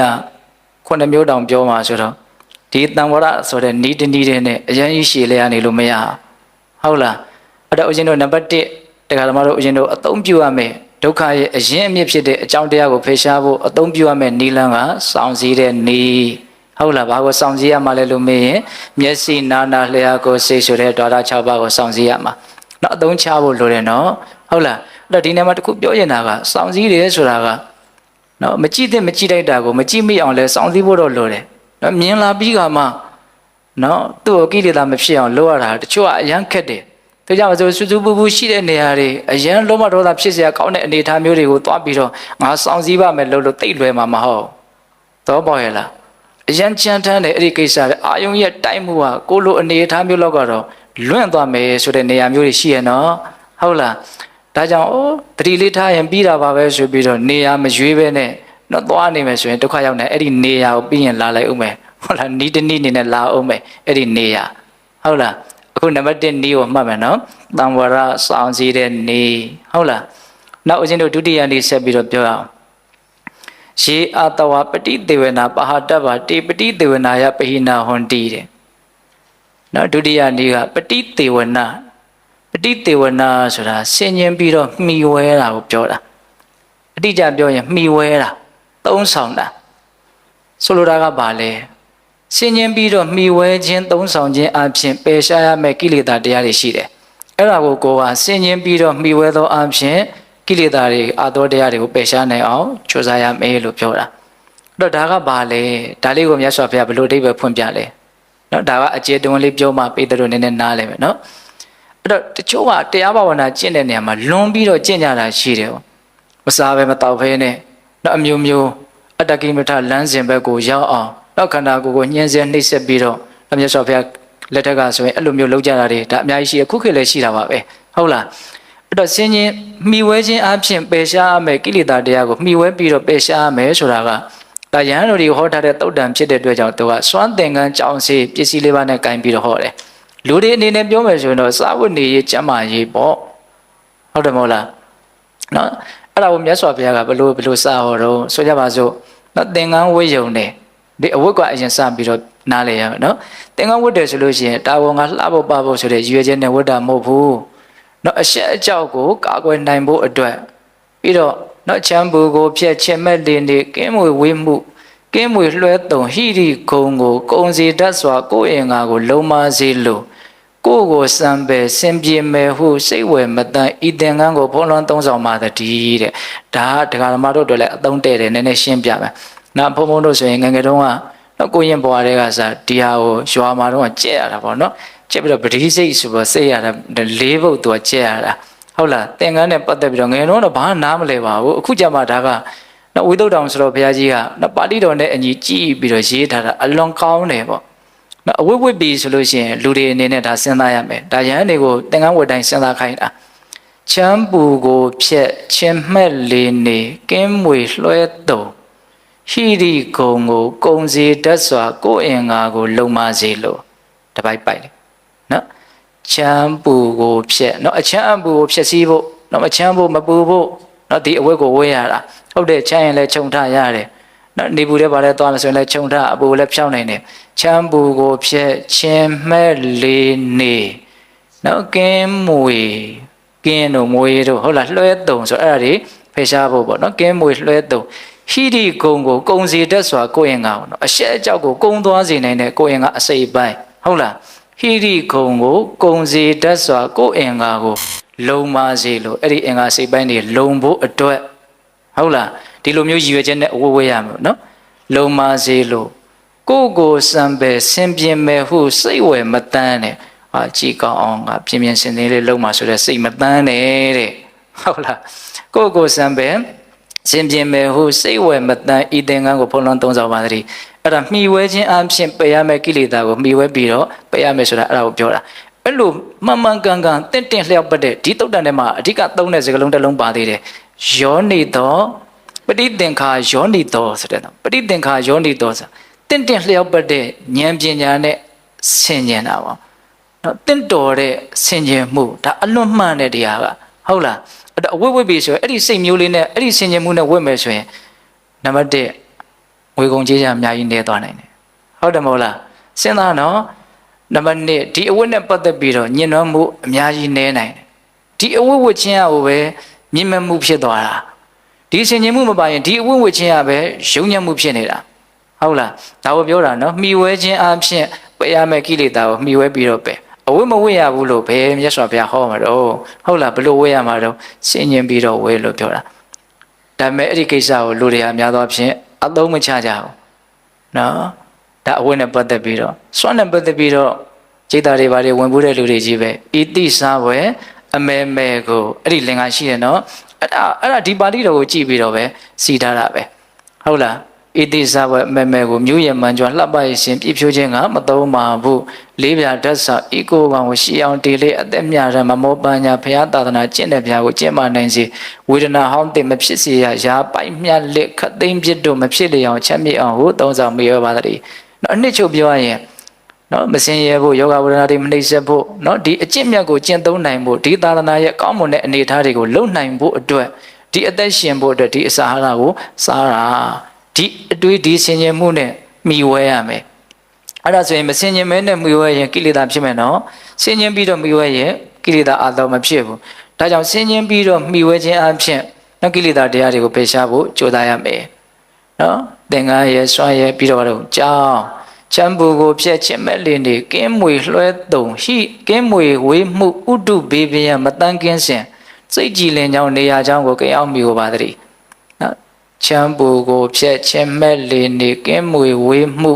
A: 9မျိုးတောင်ပြောမှာဆိုတော့ဒီတံဝရဆိုတဲ့နီးတနည်းတဲ့နဲ့အရင်ကြီးရှည်လဲရနေလို့မရဟုတ်လားအဲ့တော့ဦးဇင်းတို့နံပါတ်1တရားဓမ္မတို့ဦးဇင်းတို့အသုံးပြုရမယ်ဒုက္ခရဲ့အရင်အမြစ်ဖြစ်တဲ့အကြောင်းတရားကိုဖယ်ရှားဖို့အသုံးပြုရမယ်နီလန်းကစောင့်စည်းတဲ့နီးဟုတ်လားဘာကိုစောင့်စည်းရမှာလဲလို့မေးရင်မျက်စိနာနာလျှာကိုစိတ်ဆိုတဲ့ဓာတ်6ပါးကိုစောင့်စည်းရမှာနော်အသုံးချဖို့လိုတယ်နော်ဟုတ်လားအဲ့တော့ဒီနေ့မှာတခုပြောချင်တာကစောင့်စည်းတယ်ဆိုတာကနော်မကြည့်တဲ့မကြည့်လိုက်တာကိုမကြည့်မိအောင်လဲစောင့်စည်းဖို့တော့လိုတယ်နော်မြင်လာပြီးကမှနော်သူ့ကိုကိလေသာမဖြစ်အောင်လုပ်ရတာတချို့ကအယမ်းခက်တယ်ဒါကြောင့်ဆိုစူးပူရှိတဲ့နေရာတွေအယမ်းလုံးမဒေါသဖြစ်เสียကောင်းတဲ့အနေအထားမျိုးတွေကိုတွားပြီးတော့ငါစောင့်စည်းပါမယ်လို့သိလွယ်မှာမဟုတ်တော့ပေါ့ရဲ့လားအရန်ချမ်းထမ်းတဲ့အဲ့ဒီကိစ္စတွေအာယုံရဲ့တိုက်မှုဟာကိုလိုအနေအထားမျိုးလောက်ကတော့လွင့်သွားမယ်ဆိုတဲ့နေရာမျိုးတွေရှိရနော်ဟုတ်လားဒါကြောင့်တတိလေးထားရင်ပြီးတာပါပဲဆိုပြီးတော့နေရာမရွေးပဲနဲ့တော့သွားနေမယ်ဆိုရင်ဒုက္ခရောက်နေအဲ့ဒီနေရာကိုပြီးရင်လာလိုက်ဦးမယ်ဟုတ်လားနီးတနည်းနေနဲ့လာဦးမယ်အဲ့ဒီနေရာဟုတ်လားအခုနံပါတ်1နီးကိုမှတ်မယ်နော်တံဝရစောင့်စည်းတဲ့နီးဟုတ်လားနောက်ဦးဇင်းတို့ဒုတိယနီးဆက်ပြီးတော့ပြောအောင်ရေအတဝပတိတေဝနာပဟာတဗ္ဗတေပတိတေဝနာယပဟိနာဟွန်တီတဲ့နော်ဒုတိယနေ့ကပတိတေဝနာဆိုတာဆင်ញင်ပြီးတော့မှီဝဲတာကိုပြောတာအတိအကျပြောရင်မှီဝဲတာသုံးဆောင်တာဆိုလိုတာကဘာလဲဆင်ញင်ပြီးတော့မှီဝဲခြင်းသုံးဆောင်ခြင်းအပြင်ပယ်ရှားရမယ့်ကိလေသာတရားတွေရှိတယ်အဲ့ဒါကိုကိုကဆင်ញင်ပြီးတော့မှီဝဲသောအပြင်ကိလေသာတွေအာသောတရားတွေကိုပယ်ရှားနိုင်အောင်ကြိုးစားရမယ်လို့ပြောတာအဲ့တော့ဒါကဘာလဲဒါလေးကိုမြတ်စွာဘုရားဘယ်လိုအဓိပ္ပာယ်ဖွင့်ပြလဲနော်ဒါကအကျေတွန်းလေးပြောမှပေတတို့နည်းနည်းနားလဲမယ်နော်အဲ့တော့တချို့ကတရားဘာဝနာကျင့်တဲ့နေရာမှာလွန်ပြီးတော့ကျင့်ကြတာရှိတယ်မစားပဲမတောက်ဖဲနဲ့နော်အမျိုးမျိုးအတ္တကိမထလမ်းစဉ်ဘက်ကိုရောက်အောင် နောက်ခန္ဓာကိုယ်ကိုညှင်းဆဲနှိပ်စက်ပြီးတော့မြတ်စွာဘုရားလက်ထက်ကဆိုရင်အဲ့လိုမျိုးလောက်ကြတာတွေဒါအများကြီးရှိရခုခေတ်လည်းရှိတာပါပဲဟုတ်လားအဲ့တော့စင်ချင်းမှီဝဲခြင်းအပြင်ပယ်ရှားရမယ်ကိလေသာတရားကိုမှီဝဲပြီးတော့ပယ်ရှားရမယ်ဆိုတာကဒါယဟန်တို့တွေဟောထားတဲ့တုတ်တန်ဖြစ်တဲ့အတွက်ကြောင့်သူကစွမ်းသင်္ကန်းကြောင်းစီပစ္စည်းလေးပါးနဲ့ကင်ပြီးတော့ဟောတယ်လူတွေအနေနဲ့ပြောမယ်ဆိုရင်တော့စာဝတ်နေရေးကျမ်းမာရေးပေါ့ဟုတ်တယ်မဟုတ်လားနော်အဲ့ဒါကိုမြတ်စွာဘုရားကဘလို့စာဟောတော့ဆိုကြပါစို့နော်သင်္ကန်းဝတ်ယုံနေဒီအဝတ်ကအရင်စပြီးတော့နားလေရမယ်နော်သင်္ကန်းဝတ်တယ်ဆိုလို့ရှိရင်တာဝန်ကလှဖို့ပဖို့ဆိုတဲ့ရွေချက်နဲ့ဝတ်တာမဟုတ်ဘူးနော်အရှက်အကြောက်ကိုကာကွယ်နိုင်ဖို့အတွက်ပြီးတော့နော်ချမ်းဘူကိုဖြက်ချင်မဲ့လင်းနေကင်းမွေဝေးမှုကင်းမွေလွှဲတုံဟိရိဂုံကိုကုံစီတတ်စွာကိုယ်အင်္ဂါကိုလုံမစေလို့ကိုယ်ကိုစံပယ်စင်ပြေမယ်ဟုစိတ်ဝယ်မတန်ဤသင်္ကန်းကိုဖုံးလွှမ်းသုံးဆောင်ပါတည်းတဲ့ဒါဒကာဓမ္မတို့တို့လည်းအသုံးတဲ့တယ်နည်းနည်းရှင်းပြမယ်နောက်ဘုံဘုံတို့ဆိုရင်ငယ်ငယ်တုန်းကနော်ကိုရင်ဘွားတွေကစားဒီဟာကိုရွာမှာတော့ကြက်ရတာပေါ့နော်ကြက်ပြီးတော့ပတိစိတ်ဆိုတော့စိတ်ရတာ၄ဘုတ်သူကကြက်ရတာဟုတ်လားသင်္ကန်းနဲ့ပတ်သက်ပြီးတော့ငယ်တော့ဘာနားမလဲပါဘူးအခုကြမှာဒါကနော်ဝိသုဒ္ဓောင်ဆိုတော့ဘုရားကြီးကနော်ပါဠိတော်နဲ့အညီကြည်ပြီးတော့ရေးထားတာအလွန်ကောင်းတယ်ပေါ့နော်အဝိဝိပြီဆိုလို့ရှိရင်လူတွေအနေနဲ့ဒါစဉ်းစားရမယ်ဒါယဟန်တွေကိုသင်္ကန်းဝတ်တိုင်းစဉ်းစားခိုင်းတာချမ်းပူကိုဖြက်ချင်းမဲ့လေးနေကင်းမွေလွှဲတုံဟိရိဂုံကိုကုံစီတတ်စွာကိုယ်အင်္ဂါကိုလုံမစေလို့တပိုက်ပိုက်လေနော်ချမ်းပူကိုဖြက်နော်အချမ်းပူကိုဖြက်စီးဖို့နော်အချမ်းပူမပူဖို့နော်ဒီအဝတ်ကိုဝေးရတာဟုတ်တယ်ချမ်းရင်လည်းခြုံထရတယ်နော်နေပူတဲ့ဘာလဲသွားမယ်ဆိုရင်လည်းခြုံထအပူလည်းဖြောင်းနိုင်တယ်ချမ်းပူကိုဖြက်ချင်းမဲ့လေးနေနော်ကင်းမွေကင်းတို့မွေတို့ဟုတ်လားလွှဲတုံဆိုအဲ့ဒါတွေဖယ်ရှားဖို့ပေါ့နော်ကင်းမွေလွှဲတုံဟိရိဂုံကိုကုံစီတတ်စွာကိုယ်ရင်ကနော်အရှက်အကြောက်ကိုကုံသွားစေနိုင်တဲ့ကိုယ်ရင်ကအစိပ်ပိုင်းဟုတ်လားဟိရိဂုံကိုကုံစီတတ်စွာကိုယ်ရင်ကကိုလုံမစေလို့အဲ့ဒီအင်္ဂါစိပ်ပိုင်းတွေလုံဖို့အတွက်ဟုတ်လားဒီလိုမျိုးရည်ရွယ်ချက်နဲ့အဝတ်ဝဲရမှာနော်လုံမစေလို့ကိုစံပဲဆင်ပြင်းမဲ့ဟုစိတ်ဝယ်မတန်းနဲ့ဟာကြည်ကောင်းအောင်ကပြင်းပြင်းစင်စင်လေးလုံမှာဆိုတဲ့စိတ်မတန်းနဲ့တဲ့ဟုတ်လားကိုစံပဲစင်ပြင်းမဲ့ဟုစိတ်ဝယ်မတန်းဤသင်္ကန်းကိုဖုံးလွှမ်းသုံးဆောင်ပါသတည်းအဲ့ဒါမှီဝဲခြင်းအပြင်ပယ်ရမယ့်ကိလေသာကိုမှီဝဲပြီးတော့ပယ်ရမယ်ဆိုတာအဲ့ဒါကိုပြောတာအဲ့လိုမှန်မှန်ကန်ကန်တင့်တင့်လျှောက်ပတ်တဲ့ဒီတုတ်တန်ထဲမှာအဓိကသုံးတဲ့စကားလုံးတစ်လုံးပါသေးတယ်ယောနေတော်ပဋိသင်္ခါယောနိတော်ဆိုတဲ့ပဋိသင်္ခါယောနိတော်ဆိုတင့်တင့်လျှောက်ပတ်တဲ့ဉာဏ်ပညာနဲ့ဆင်ញင်တာပါနော်တင့်တော်တဲ့ဆင်ញင်မှုဒါအလွန်မှန်တဲ့တရားကဟုတ်လားအဲ့တော့အဝတ်ဝတ်ပြီဆိုရင်အဲ့ဒီစိတ်မျိုးလေးနဲ့အဲ့ဒီဆင်ញင်မှုနဲ့ဝတ်မယ်ဆိုရင်နံပါတ်1ငွေကုန်ကြေးချအများကြီးနေသွားနိုင်တယ်ဟုတ်တယ်မဟုတ်လားစဉ်းစားနော်နံပါတ်2ဒီအဝတ်နဲ့ပတ်သက်ပြီးတော့ညှဉ်းနှွမ်းမှုအများကြီးနေနိုင်တယ်ဒီအဝတ်ဝတ်ခြင်းအကိုပဲမြင့်မဲ့မှုဖြစ်သွားတာဒီဆင်ញင်မှုမပါရင်ဒီအဝတ်ဝတ်ခြင်းကပဲယုံညံ့မှုဖြစ်နေတာဟုတ်လားဒါကိုပြောတာနော်မှီဝဲခြင်းအဖြစ်ပယ်ရမယ့်ကိလေသာကိုမှီဝဲပြီးတော့ပဲအဝတ်မဝတ်ရဘူးလို့ပဲမြတ်စွာဘုရားဟောမှာတော့ဟုတ်လားဘလို့ဝတ်ရမှာတော့ဆင်ញင်ပြီးတော့ဝဲလို့ပြောတာဒါပေမဲ့အဲ့ဒီကိစ္စကိုလူတွေအများသောဖြင့်အသုံးမချကြဘူးနော်ဒါအဝတ်နဲ့ပတ်သက်ပြီးတော့စွမ်းနဲ့ပတ်သက်ပြီးတော့จิตတွေဘာတွေဝင်ဘူးတဲ့လူတွေကြီးပဲဣတိစားဝဲအမဲမဲကိုအဲ့ဒီလင်္ကာရှိတယ်နော်အဲ့ဒါဒီပါဠိတော်ကိုကြည့်ပြီးတော့ပဲစီထားတာပဲဟုတ်လားဣတိစားဝဲအမဲမဲကိုမြို့ရမှန်ကြွလှပရရှင်ပြည့်ဖြိုးခြင်းကမသုံးပါဘူးလေးပြဓာတ်စာဤကိုကောင်ကိုရှီအောင်တေလေးအသက်မြရမမောပညာဘုရားသာသနာကျင့်တဲ့ဘုရားကိုကျင့်မနိုင်စေဝေဒနာဟောင်းတင်မဖြစ်စေရရာပိုက်မြတ်လက်ခတ်သိမ်းပြစ်တို့မဖြစ်လျောင်ချက်မြေအောင်ဟုသုံးဆောင်မေရပါသည်နော်အနှစ်ချုပ်ပြောရရင်နော်မစင်ရဲဖို့ယောဂဝေဒနာတွေမနှိမ့်ဆက်ဖို့နော်ဒီအကျင့်မြတ်ကိုကျင့်သုံးနိုင်ဖို့ဒီသာသနာရဲ့ကောင်းမွန်တဲ့အနေအထားတွေကိုလုံနိုင်ဖို့အတွက်ဒီအသက်ရှင်ဖို့အတွက်ဒီအစာအာဟာရကိုစားတာဒီအတွေးဒီဆင်ញင်မှုနဲ့မှီဝဲရမယ်အဲ့ဒါဆိုရင်မဆင်ញင်မဲနဲ့မှီဝဲရင်ကိလေသာဖြစ်မယ်နော်ဆင်ញင်ပြီးတော့မှီဝဲရင်ကိလေသာအာသောမဖြစ်ဘူးဒါကြောင့်ဆင်ញင်ပြီးတော့မှီဝဲခြင်းအဖြစ်နော်ကိလေသာတရားတွေကိုပယ်ရှားဖို့ကြိုးစားရမယ်နော်သင်္ကန်းရဲ့စွမ်းရဲ့ပြီးတော့ကြောင်းချမ်းပူကိုဖြက်ချင်မဲ့လင်းတွေကင်းမွေလွှဲတုံဟိကင်းမွေဝေးမှုဥတုဘေးပင်မတန်းကင်းစင်စိတ်ကြည်လင်ကြောင်းနေရာကြောင်းကိုကြောက်မိကိုပါတည်းနော်ချမ်းပူကိုဖြက်ချင်မဲ့လင်းတွေကင်းမွေဝေးမှု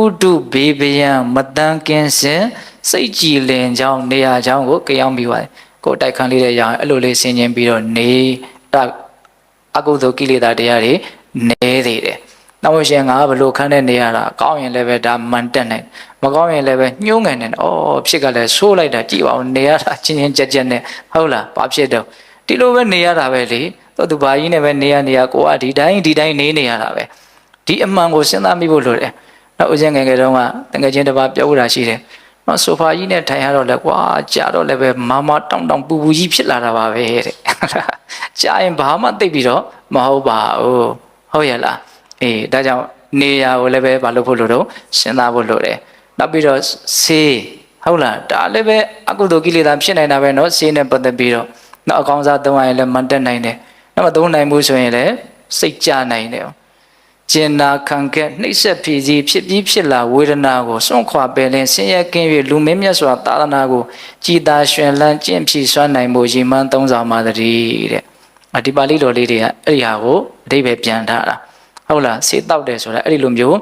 A: ဥတုဘေးပင်မတန်းကင်းစင်စိတ်ကြည်လင်ကြောင်းနေရာကြောင်းကိုကြောက်မိပါတယ်ကိုတိုက်ခန်းလေးတဲ့ရအောင်အဲ့လိုလေးဆင်ခြင်ပြီးတော့နေအကုသိုလ်ကိလေသာတရားတွေနေသေးတယ် နောက်မှရှင်ငါဘလို့ခန်းတဲ့နေရတာကောင်းရင်လည်းပဲဒါမှန်တက်နိုင်မကောင်းရင်လည်းပဲညှိုးငန်နေဩဖြစ်ကလည်းဆိုးလိုက်တာကြည့်ပါဦးနေရတာချင်းချင်းကြက်ကြက်နဲ့ဟုတ်လားဘာဖြစ်တော့ဒီလိုပဲနေရတာပဲလေသူဘာကြီးနဲ့ပဲနေရကိုကဒီတိုင်းနေရတာပဲဒီအမှန်ကိုစဉ်းစားမိဖို့လိုတယ်နောက်ဦးဇင်းငယ်ငယ်တုန်းကတကယ်ချင်းတစ်ပါးပြောတာရှိတယ်နော်ဆိုဖာကြီးနဲ့ထိုင်ရတော့လဲကွာကြာတော့လည်းပဲမမတောင်းပူကြီးဖြစ်လာတာပါပဲတဲ့ကြာရင်ဘာမှသိပြီးတော့မဟုတ်ပါဘူးဟုတ်ရဲ့လားအေးဒါကြောင့်နေရာကိုလည်းပဲမလုပ်ဖို့လိုတော့စဉ်းစားဖို့လိုတယ်နောက်ပြီးတော့ဆေးဟုတ်လားဒါလည်းပဲအကုသိုလ်ကိလေသာဖြစ်နေတာပဲเนาะဆေးနဲ့ပတ်သက်ပြီးတော့နောက်အကောင်းစားသုံးရရင်လည်းမတက်နိုင်တယ်နောက်မသုံးနိုင်ဘူးဆိုရင်လည်းစိတ်ကြနိုင်တယ်ကျင်နာခံခဲ့နှိမ့်ဆက်ဖြစ်စီဖြစ်ပြီးဖြစ်လာဝေဒနာကိုစွန့်ခွာပယ်လင်းဆင်းရဲကင်း၍လူမင်းမြတ်စွာသာသနာကိုကြည်သာရှင်လန်းကျင့်ဖြည့်စွမ်းနိုင်မှုရည်မှန်းသုံးဆောင်ပါတည်းတဲ့ဒီပါဠိတော်လေးတွေကအဲ့ဒီဟာကိုအဓိပ္ပာယ်ပြန်ထားတာဟုတ်လားစေတောက်တယ်ဆိုတာအဲ့ဒီလိုမျိုး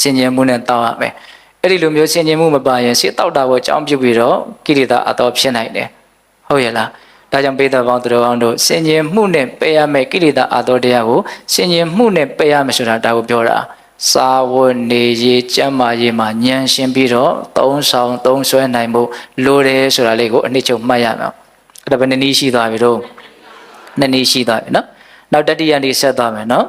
A: စင်ကြယ်မှုနဲ့တောက်ရမယ်အဲ့ဒီလိုမျိုးစင်ကြယ်မှုမပါရင်စေတောက်တာကိုအကြောင်းပြုပြီးတော့ကိလေသာအတော်ဖြစ်နိုင်တယ်ဟုတ်ရဲ့လားဒါကြောင့်ပိဿပေါင်းသူတော်ကောင်းတို့စင်ကြယ်မှုနဲ့ပယ်ရမယ်ကိလေသာအတော်တရားကိုစင်ကြယ်မှုနဲ့ပယ်ရမယ်ဆိုတာဒါကိုပြောတာစာဝတ်နေရေးကျမ်းမာရေးမှာဉာဏ်ရှင်းပြီးတော့သုံးဆောင်သုံးဆွဲနိုင်မှုလိုတယ်ဆိုတာလေးကိုအနှစ်ချုပ်မှတ်ရမယ်အဲ့ဒါဘယ်နည်းရှိသွားပြီတော့နှစ်နည်းရှိသွားပြီနော်နောက်တတိယနေ့ဆက်သွားမယ်နော်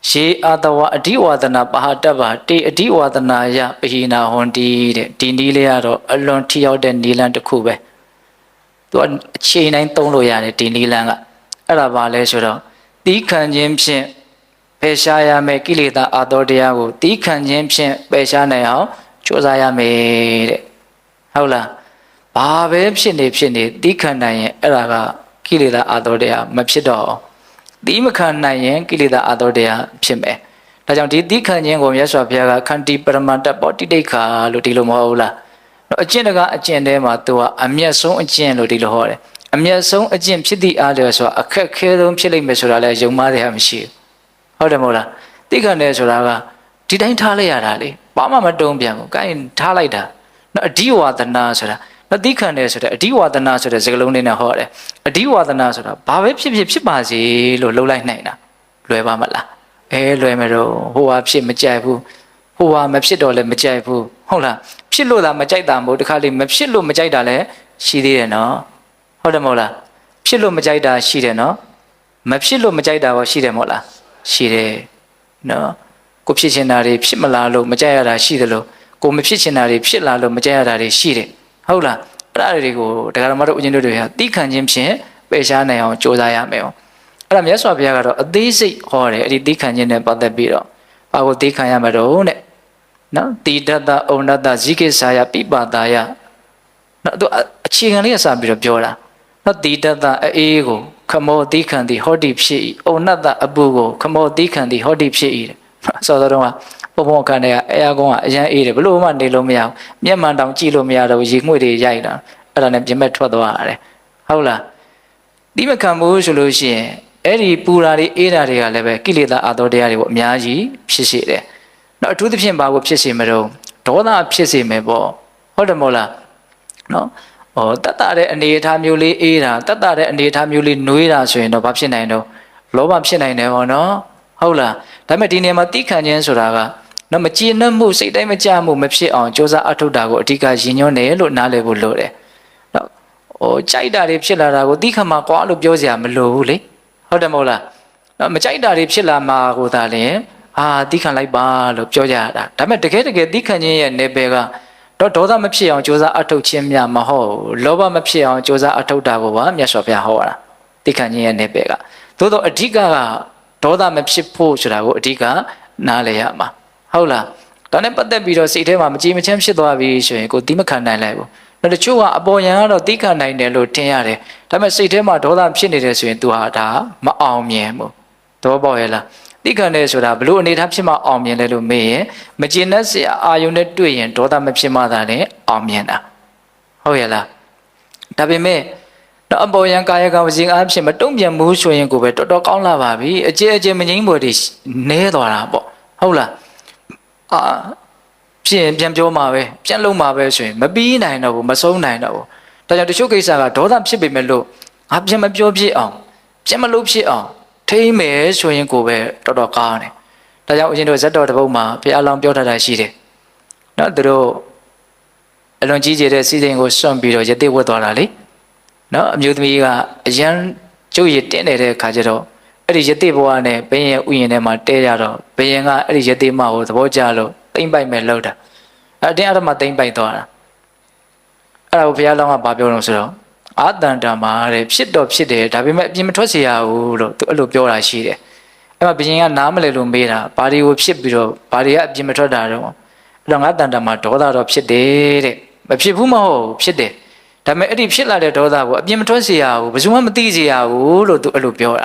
A: ရှေအာတဝအဓိဝါဒနာပဟာတ္တဗတေအဓိဝါဒနာယပဟိနာဟွန်တီတဲ့ဒီနည်းလေးကတော့အလွန်ထိရောက်တဲ့နည်းလမ်းတစ်ခုပဲသူအချိန်တိုင်းသုံးလို့ရတယ်ဒီနည်းလမ်းကအဲ့ဒါပါလဲဆိုတော့တီးခံခြင်းဖြင့်ပယ်ရှားရမယ်ကိလေသာအတော်တရားကိုတီးခံခြင်းဖြင့်ပယ်ရှားနိုင်အောင်ကြိုးစားရမယ်တဲ့ဟုတ်လားဘာပဲဖြစ်နေတီးခံနိုင်ရင်အဲ့ဒါကကိလေသာအတော်တရားမဖြစ်တော့တီးမခံနိုင်ရင်ကိလေသာအတော်တရားဖြစ်မယ်ဒါကြောင့်ဒီတီးခံခြင်းကိုမြတ်စွာဘုရားကခန္တီပရမတ္တပောတိတိခါလို့ဒီလိုမဟုတ်ဘူးလားအကျင့်တကအကျင့်ထဲမှာသူကအမျက်ဆုံးအကျင့်လို့ဒီလိုဟောတယ်အမျက်ဆုံးအကျင့်ဖြစ်သည့်အားလျော်ဆိုတာအခက်ခဲဆုံးဖြစ်လိမ့်မယ်ဆိုတာလည်းယုံမှားတယ်မရှိဘူးဟုတ်တယ်မဟုတ်လားသိခံတယ်ဆိုတာကဒီတိုင်းထားလိုက်ရတာလေဘာမှမတုံ့ပြန်ဘူးကိုင်းထားလိုက်တာနော်အဓိဝါဒနာဆိုတာနော်သိခံတယ်ဆိုတဲ့အဓိဝါဒနာဆိုတဲ့စကားလုံးလေးနဲ့ဟောတယ်အဓိဝါဒနာဆိုတာဘာပဲဖြစ်ပါစေလို့လှုပ်လိုက်နိုင်တာလွယ်ပါမလားလွယ်မယ်တော့ဟိုဟာဖြစ်မကြိုက်ဘူးဟိုဟာမဖြစ်တော့လည်းမကြိုက်ဘူးဟုတ်လားဖြစ်လို့သာမကြိုက်တာမဟုတ်တခါလေမဖြစ်လို့မကြိုက်တာလည်းရှိသေးတယ်နော်ဟုတ်တယ်မဟုတ်လားဖြစ်လို့မကြိုက်တာရှိတယ်နော်မဖြစ်လို့မကြိုက်တာရောရှိတယ်မဟုတ်လားရှိတယ်နော်ကိုဖြစ်ချင်တာတွေဖြစ်မလာလို့မကြိုက်ရတာရှိတယ်လို့ကိုမဖြစ်ချင်တာတွေဖြစ်လာလို့မကြိုက်ရတာတွေရှိတယ်ဟုတ်လားအဲ့ဒါတွေကိုတရားတော်မတို့ဦးဇင်းတို့တွေကသိခံခြင်းဖြင့်ပယ်ရှားနိုင်အောင်ကြိုးစားရမယ်အဲ့ဒါမြတ်စွာဘုရားကတော့အသေးစိတ်ဟောတယ်အဲ့ဒီသိခံခြင်းနဲ့ပတ်သက်ပြီးတော့ဘာကိုသိခံရမှာတော့တဲ့နော်တိတ္တဩနတ္တဇိကိစာယပိပါတာယနော်သူအခြေခံလေးကစပြီးတော့ပြောတာနော်တိတ္တအေးကိုခမောသိခံသည်ဟောတိဖြစ်၏ဩနတ္တအပုကိုခမောသိခံသည်ဟောတိဖြစ်၏ဆောစောတော့ကဘုံခန္ဓာအဲအကောင်ကအရန်အေးတယ်ဘလို့မှနေလို့မရဘူးမျက်မှန်တောင်ကြည့်လို့မရတော့ရေငွေ့တွေရိုက်တာအဲ့ဒါနဲ့ပြင်မဲ့ထွက်သွားရတယ်ဟုတ်လားဒီမခံဘူးဆိုလို့ရှိရင်အဲ့ဒီပူရာတွေအေးတာတွေကလည်းပဲကိလေသာအတော်တရားတွေကိုအများကြီးဖြစ်စေတယ်နော်အထူးသဖြင့်ဘာကိုဖြစ်စေမလို့ဒေါသဖြစ်စေမယ်ပေါ့ဟုတ်တယ်မဟုတ်လားနော်တတ်တာတဲ့အနေအထားမျိုးလေးအေးတာတတ်တာတဲ့အနေအထားမျိုးလေးနှွေးတာဆိုရင်တော့ဘာဖြစ်နိုင်တော့လောဘဖြစ်နိုင်တယ်ပေါ့နော်ဟုတ်လားဒါပေမဲ့ဒီနေရာမှာတိခံခြင်းဆိုတာကနော်မကြည်နှံ့မှုစိတ်တိုင်းမကြမှုမဖြစ်အောင်ကြိုးစားအထောက်တာကိုအဓိကရည်ညွှန်းတယ်လို့နားလည်ဖို့လိုတယ်နော်ကြိုက်တာတွေဖြစ်လာတာကိုတိခံမှာကွာလို့ပြောစရာမလိုဘူးလေဟုတ်တယ်မဟုတ်လားနော်မကြိုက်တာတွေဖြစ်လာမှာကိုသာလျှင်တိခံလိုက်ပါလို့ပြောကြတာဒါပေမဲ့တကယ်တိခံခြင်းရဲ့နယ်ပယ်ကတော့ဒေါသမဖြစ်အောင်ကြိုးစားအထောက်ခြင်းများမဟုတ်လောဘမဖြစ်အောင်ကြိုးစားအထောက်တာကိုပါမြတ်စွာဘုရားဟောတာတိခံခြင်းရဲ့နယ်ပယ်ကသို့တော့အဓိကဒေါသမဖြစ်ဖို့ဆိုတာကိုအဓိကနားလည်ရမှာဟုတ်လားဒါနဲ့ပတ်သက်ပြီးတော့စိတ်ထဲမှာမကြည်မချမ်းဖြစ်သွားပြီဆိုရင်ကိုတိမခံနိုင်လိုက်ဘူးနောက်တချို့ကအပေါ်ယံကတော့တိခံနိုင်တယ်လို့ထင်ရတယ်ဒါပေမဲ့စိတ်ထဲမှာဒေါသဖြစ်နေတယ်ဆိုရင်သူဟာဒါမအောင်မြင်ဘူးသဘောပေါက်ရဲ့လားတိခံတယ်ဆိုတာဘလို့အနေထားဖြစ်မှအောင်မြင်လဲလို့မေးရင်မကျင်တဲ့စရာအာယုန်နဲ့တွေ့ရင်ဒေါသမဖြစ်မှသာလည်းအောင်မြင်တာဟုတ်ရဲ့လားဒါပေမဲ့တော့အပေါ်ယံကာယကံဝစီအားဖြင့်မတုံ့ပြန်ဘူးဆိုရင်ကိုပဲတော်တော်ကောင်းလာပါပြီအကျမငိမ့်ပေါ်တွေနဲသွားတာပေါ့ဟုတ်လားဖြစ်ရင်ပြန်ပြောမှာပဲပြန်လုံးမှာပဲဆိုရင်မပြီးနိုင်တော့ဘူးမဆုံးနိုင်တော့ဘူးဒါကြောင့်တချို့ကိစ္စကဒေါသဖြစ်ပေမဲ့လို့ငါပြန်မပြောဖြစ်အောင်ပြန်မလုပ်ဖြစ်အောင်ထိမ့်မယ်ဆိုရင်ကိုပဲတော်တော်ကောင်းတယ် ဒါကြောင့်ဦးဇင်းတို့ဇတ်တော်တစ်ပုဒ်မှာဘုရားလောင်းပြောထားတာရှိတယ်နော်သူတို့အလွန်ကြီးကျယ်တဲ့စီစဉ်ကိုစွန့်ပြီးတော့ရသေးဝတ်သွားတာလေနော်အမျိုးသမီးကအရန်ကျုပ်ရတင်းနေတဲ့ခါကျတော့အဲ့ဒီရသေးဘဝနဲ့ဘယင်ဥယျာဉ်ထဲမှာတဲရတော့ဘယင်ကအဲ့ဒီရသေးမကိုသဘောကျလို့တိမ့်ပိုက်မဲ့လောက်တာအတင်းအဓမ္မတိမ့်ပိုက်သွားတာအဲ့ဒါကိုဘုရားလောင်းကဘာပြောလို့ဆိုတော့အာတန္တမှာတဲ့ဖြစ်တော့ဖြစ်တယ်ဒါပေမဲ့အပြင်မထွက်စေရဘူးလို့သူအဲ့လိုပြောတာရှိတယ်အဲ့မှာဘယင်ကနားမလဲလို့မေးတာဘာတွေကိုဖြစ်ပြီးတော့ဘာတွေကအပြင်မထွက်တာတော့အဲ့တော့ငါတန္တမှာဒေါသတော့ဖြစ်တယ်တဲ့မဖြစ်ဘူးမဟုတ်ဖြစ်တယ်ဒါပေမဲ့အဲ့ဒီဖြစ်လာတဲ့ဒေါသကိုအပြင်မထွက်စေရဘူးဘယ်သူမှမသိစေရဘူးလို့သူအဲ့လိုပြောတ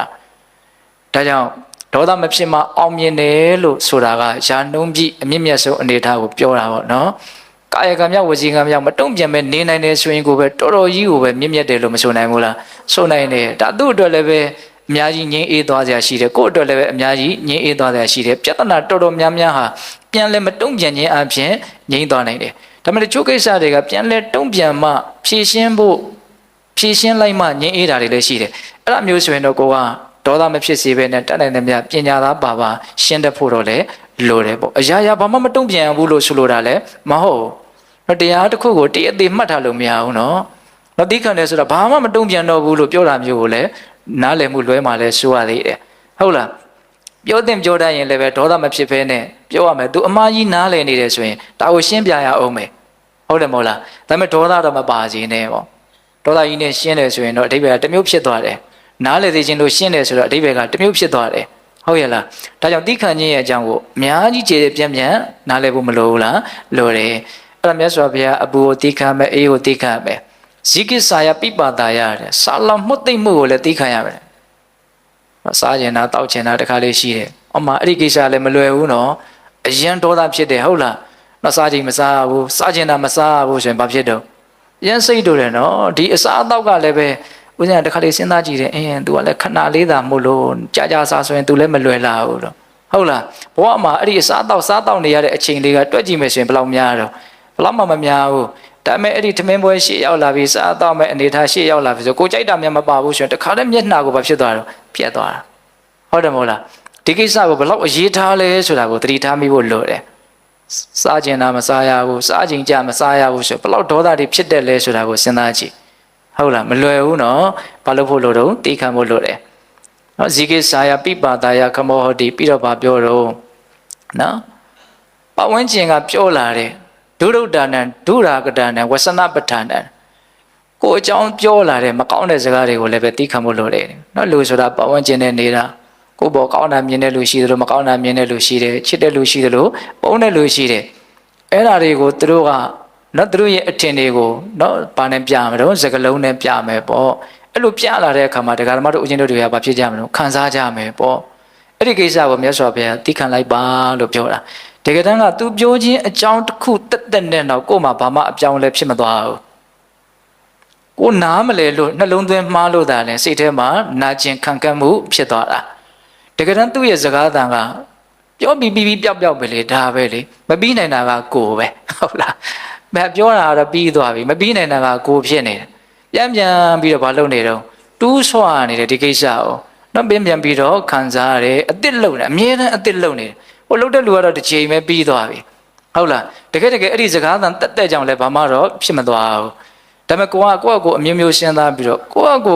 A: ာဒါကြောင့်ဒေါသမဖြစ်မှအောင်မြင်တယ်လို့ဆိုတာကယာနှုံးပြီးအမြင့်မြတ်ဆုံးအနေအထားကိုပြောတာပေါ့နော်ကာယကံမြောက်ဝစီကံမြောက်မတုံ့ပြန်ပဲနေနိုင်တယ်ဆိုရင်ကိုပဲတော်တော်ကြီးကိုပဲမြင့်မြတ်တယ်လို့မဆိုနိုင်ဘူးလားဆိုနိုင်တယ်ဒါသူ့အတွက်လည်းပဲအများကြီးငြိမ်းအေးသွားစရာရှိတယ်ကိုယ့်အတွက်လည်းပဲအများကြီးငြိမ်းအေးသွားစရာရှိတယ်ပြဿနာတော်တော်များများဟာပြန်လဲမတုံ့ပြန်ခြင်းအပြင်ငြိမ်းသွားနိုင်တယ်ဒါပေမဲ့ချို့ကိစ္စတွေကပြန်လဲတုံ့ပြန်မှဖြည့်ရှင်းလိုက်မှငြိမ်းအေးတာတွေလည်းရှိတယ်အဲ့ဒါမျိုးဆိုရင်တော့ကိုကဒေါသမဖြစ်စေပဲနဲ့တတ်နိုင်တဲ့မြတ်ပညာသားပါရှင်းတတ်ဖို့တော့လေလိုတယ်ပေါ့အရာရာဘာမှမတုံ့ပြန်ဘူးလို့ဆိုလိုတာလေမဟုတ်တော့တရားတစ်ခုကိုတည့်အသေးမှတ်ထားလို့မရဘူးနော်တော့သိခံတယ်ဆိုတာဘာမှမတုံ့ပြန်တော့ဘူးလို့ပြောတာမျိုးကိုလည်းနားလည်မှုလွဲမှလည်းဆိုရသေးတယ်ဟုတ်လားပြောတဲ့ပြောတတ်ရင်လည်းပဲဒေါသမဖြစ်ဖဲနဲ့ပြောရမယ်သူအမှားကြီးနားလည်နေတယ်ဆိုရင်ဒါကိုရှင်းပြရအောင်မယ်ဟုတ်တယ်မဟုတ်လားဒါပေမဲ့ဒေါသတော့မပါစေနဲ့ပေါ့ဒေါသကြီးနဲ့ရှင်းတယ်ဆိုရင်တော့အဓိပ္ပာယ်ကတစ်မျိုးဖြစ်သွားတယ်နားလည်သေးခြင်းလို့ရှင်းတယ်ဆိုတော့အဓိပ္ပာယ်ကတစ်မျိုးဖြစ်သွားတယ်ဟုတ်ရဲ့လားဒါကြောင့်သိခံခြင်းရဲ့အကြောင်းကိုအများကြီးကျေပြန့်နားလည်ဖို့မလိုဘူးလားလိုတယ်အဲ့ဒါမြတ်စွာဘုရားအပူကိုသိခံမယ်အေးကိုသိခံမယ်ဇိကိစာယပိပါတာရတယ်စာလောင်မှုသိမ့်မှုကိုလည်းသိခံရမယ်စားကျင်တာတောက်ကျင်တာတခါလေးရှိတယ်အမှအဲ့ဒီကိစ္စလည်းမလွယ်ဘူးနော်အရန်ဒေါသဖြစ်တယ်ဟုတ်လားနော်စားချိန်မစားဘူးစားကျင်တာမစားဘူးဆိုရင်ဘာဖြစ်တော့ရန်စိတ်တို့တယ်နော်ဒီအစားအသောက်ကလည်းပဲဦးဇင်းကတခါလေးစဉ်းစားကြည့်တယ်သူကလည်းခဏလေးသာမို့လို့ကြာစားဆိုရင်သူလည်းမလွယ်လာဘူးတော့ဟုတ်လားဘဝမှာအဲ့ဒီအစားအသောက်စားတောက်နေရတဲ့အချိန်လေးကတွက်ကြည့်မယ်ဆိုရင်ဘယ်လောက်များတော့ဘယ်လောက်မှမများဘူးဒါပေမဲ့အဲ့ဒီထမင်းပွဲရှေ့ရောက်လာပြီစားတော့မဲ့အနေထားရှေ့ရောက်လာပြီဆိုကိုကြိုက်တာများမပါဘူးဆိုရင်တခါတည်းမျက်နှာကိုဘာဖြစ်သွားတော့ပြတ်သွားတာဟုတ်တယ်မဟုတ်လားဒီကိစ္စကိုဘယ်လောက်အရေးထားလဲဆိုတာကိုသတိထားမိဖို့လိုတယ်စားကျင်တာမစားရဘူးစားချိန်ကြမစားရဘူးဆိုဘယ်လောက်ဒေါသတွေဖြစ်တယ်လဲဆိုတာကိုစဉ်းစားကြည့်ဟုတ်လားမလွယ်ဘူးနော်ဘာလို့ဖို့လို့တော့သိခံဖို့လိုတယ်နော်ဇိကိစာယပိပါတာယခမောဟတိပြီးတော့ဗာပြောတော့နော်ပဝန်းကျင်ကပြောလာတယ်ဒုရုဒ္ဒနံဒုရာကတနံဝဆနပဋ္ဌာနံကိုအကြောင်းပြောလာတယ်မကောင်းတဲ့စကားတွေကိုလည်းပဲသိခံဖို့လိုတယ်နော်လူဆိုတာပဝန်းကျင်နဲ့နေတာကိုဘောကောင်းတာမြင်တဲ့လူရှိသလိုမကောင်းတာမြင်တဲ့လူရှိတယ်ချစ်တဲ့လူရှိသလိုပုံတဲ့လူရှိတယ်အဲ့ဓာတွေကိုသူတို့ကနော်သူတို့ရဲ့အထင်တွေကိုနော်ဘာနဲ့ပြမယ်တော့စကလုံးနဲ့ပြမယ်ပေါ့အဲ့လိုပြလာတဲ့အခါမှာတရားဓမ္မတို့ဦးဇင်းတို့တွေကဘာဖြစ်ကြမလို့ခံစားကြမယ်ပေါ့အဲ့ဒီကိစ္စကိုမြတ်စွာဘုရားသိခံလိုက်ပါလို့ပြောတာတကယ်တမ်းကသူပြောခြင်းအကြောင်းတစ်ခုတက်နဲ့တော့ကို့မှာဘာမှအပြောင်းလဲဖြစ်မသွားဘူးကိုနားမလဲလို့နှလုံးသွင်းမှားလို့သာလဲစိတ်ထဲမှာနာကျင်ခံကပ်မှုဖြစ်သွားတာတကယ်တမ်းသူ့ရဲ့စကားသံကပြောပြီးပျောက်ပဲလေဒါပဲလေမပြီးနိုင်တာကကိုပဲဟုတ်လားမပြောတာတော့ပြီးသွားပြီမပြီးနိုင်တာကကိုဖြစ်နေတယ်ပြန်ပြီးတော့မလုပ်နေတော့တူးဆွာနေတယ်ဒီကိစ္စကိုနောက်ပြန်ပြီးတော့ခံစားရတယ်အစ်စ်လုံနေအမြဲတမ်းအစ်စ်လုံနေတယ်ဟိုလှုပ်တဲ့လူကတော့တစ်ချိန်ပဲပြီးသွားပြီဟုတ်လားတကယ်အဲ့ဒီစကားသံတက်ကြောင်လဲဘာမှတော့ဖြစ်မသွားဘူးဒါပေမဲ့ကိုယ့်အမျိုးမျိုးရှင်းသားပြီးတော့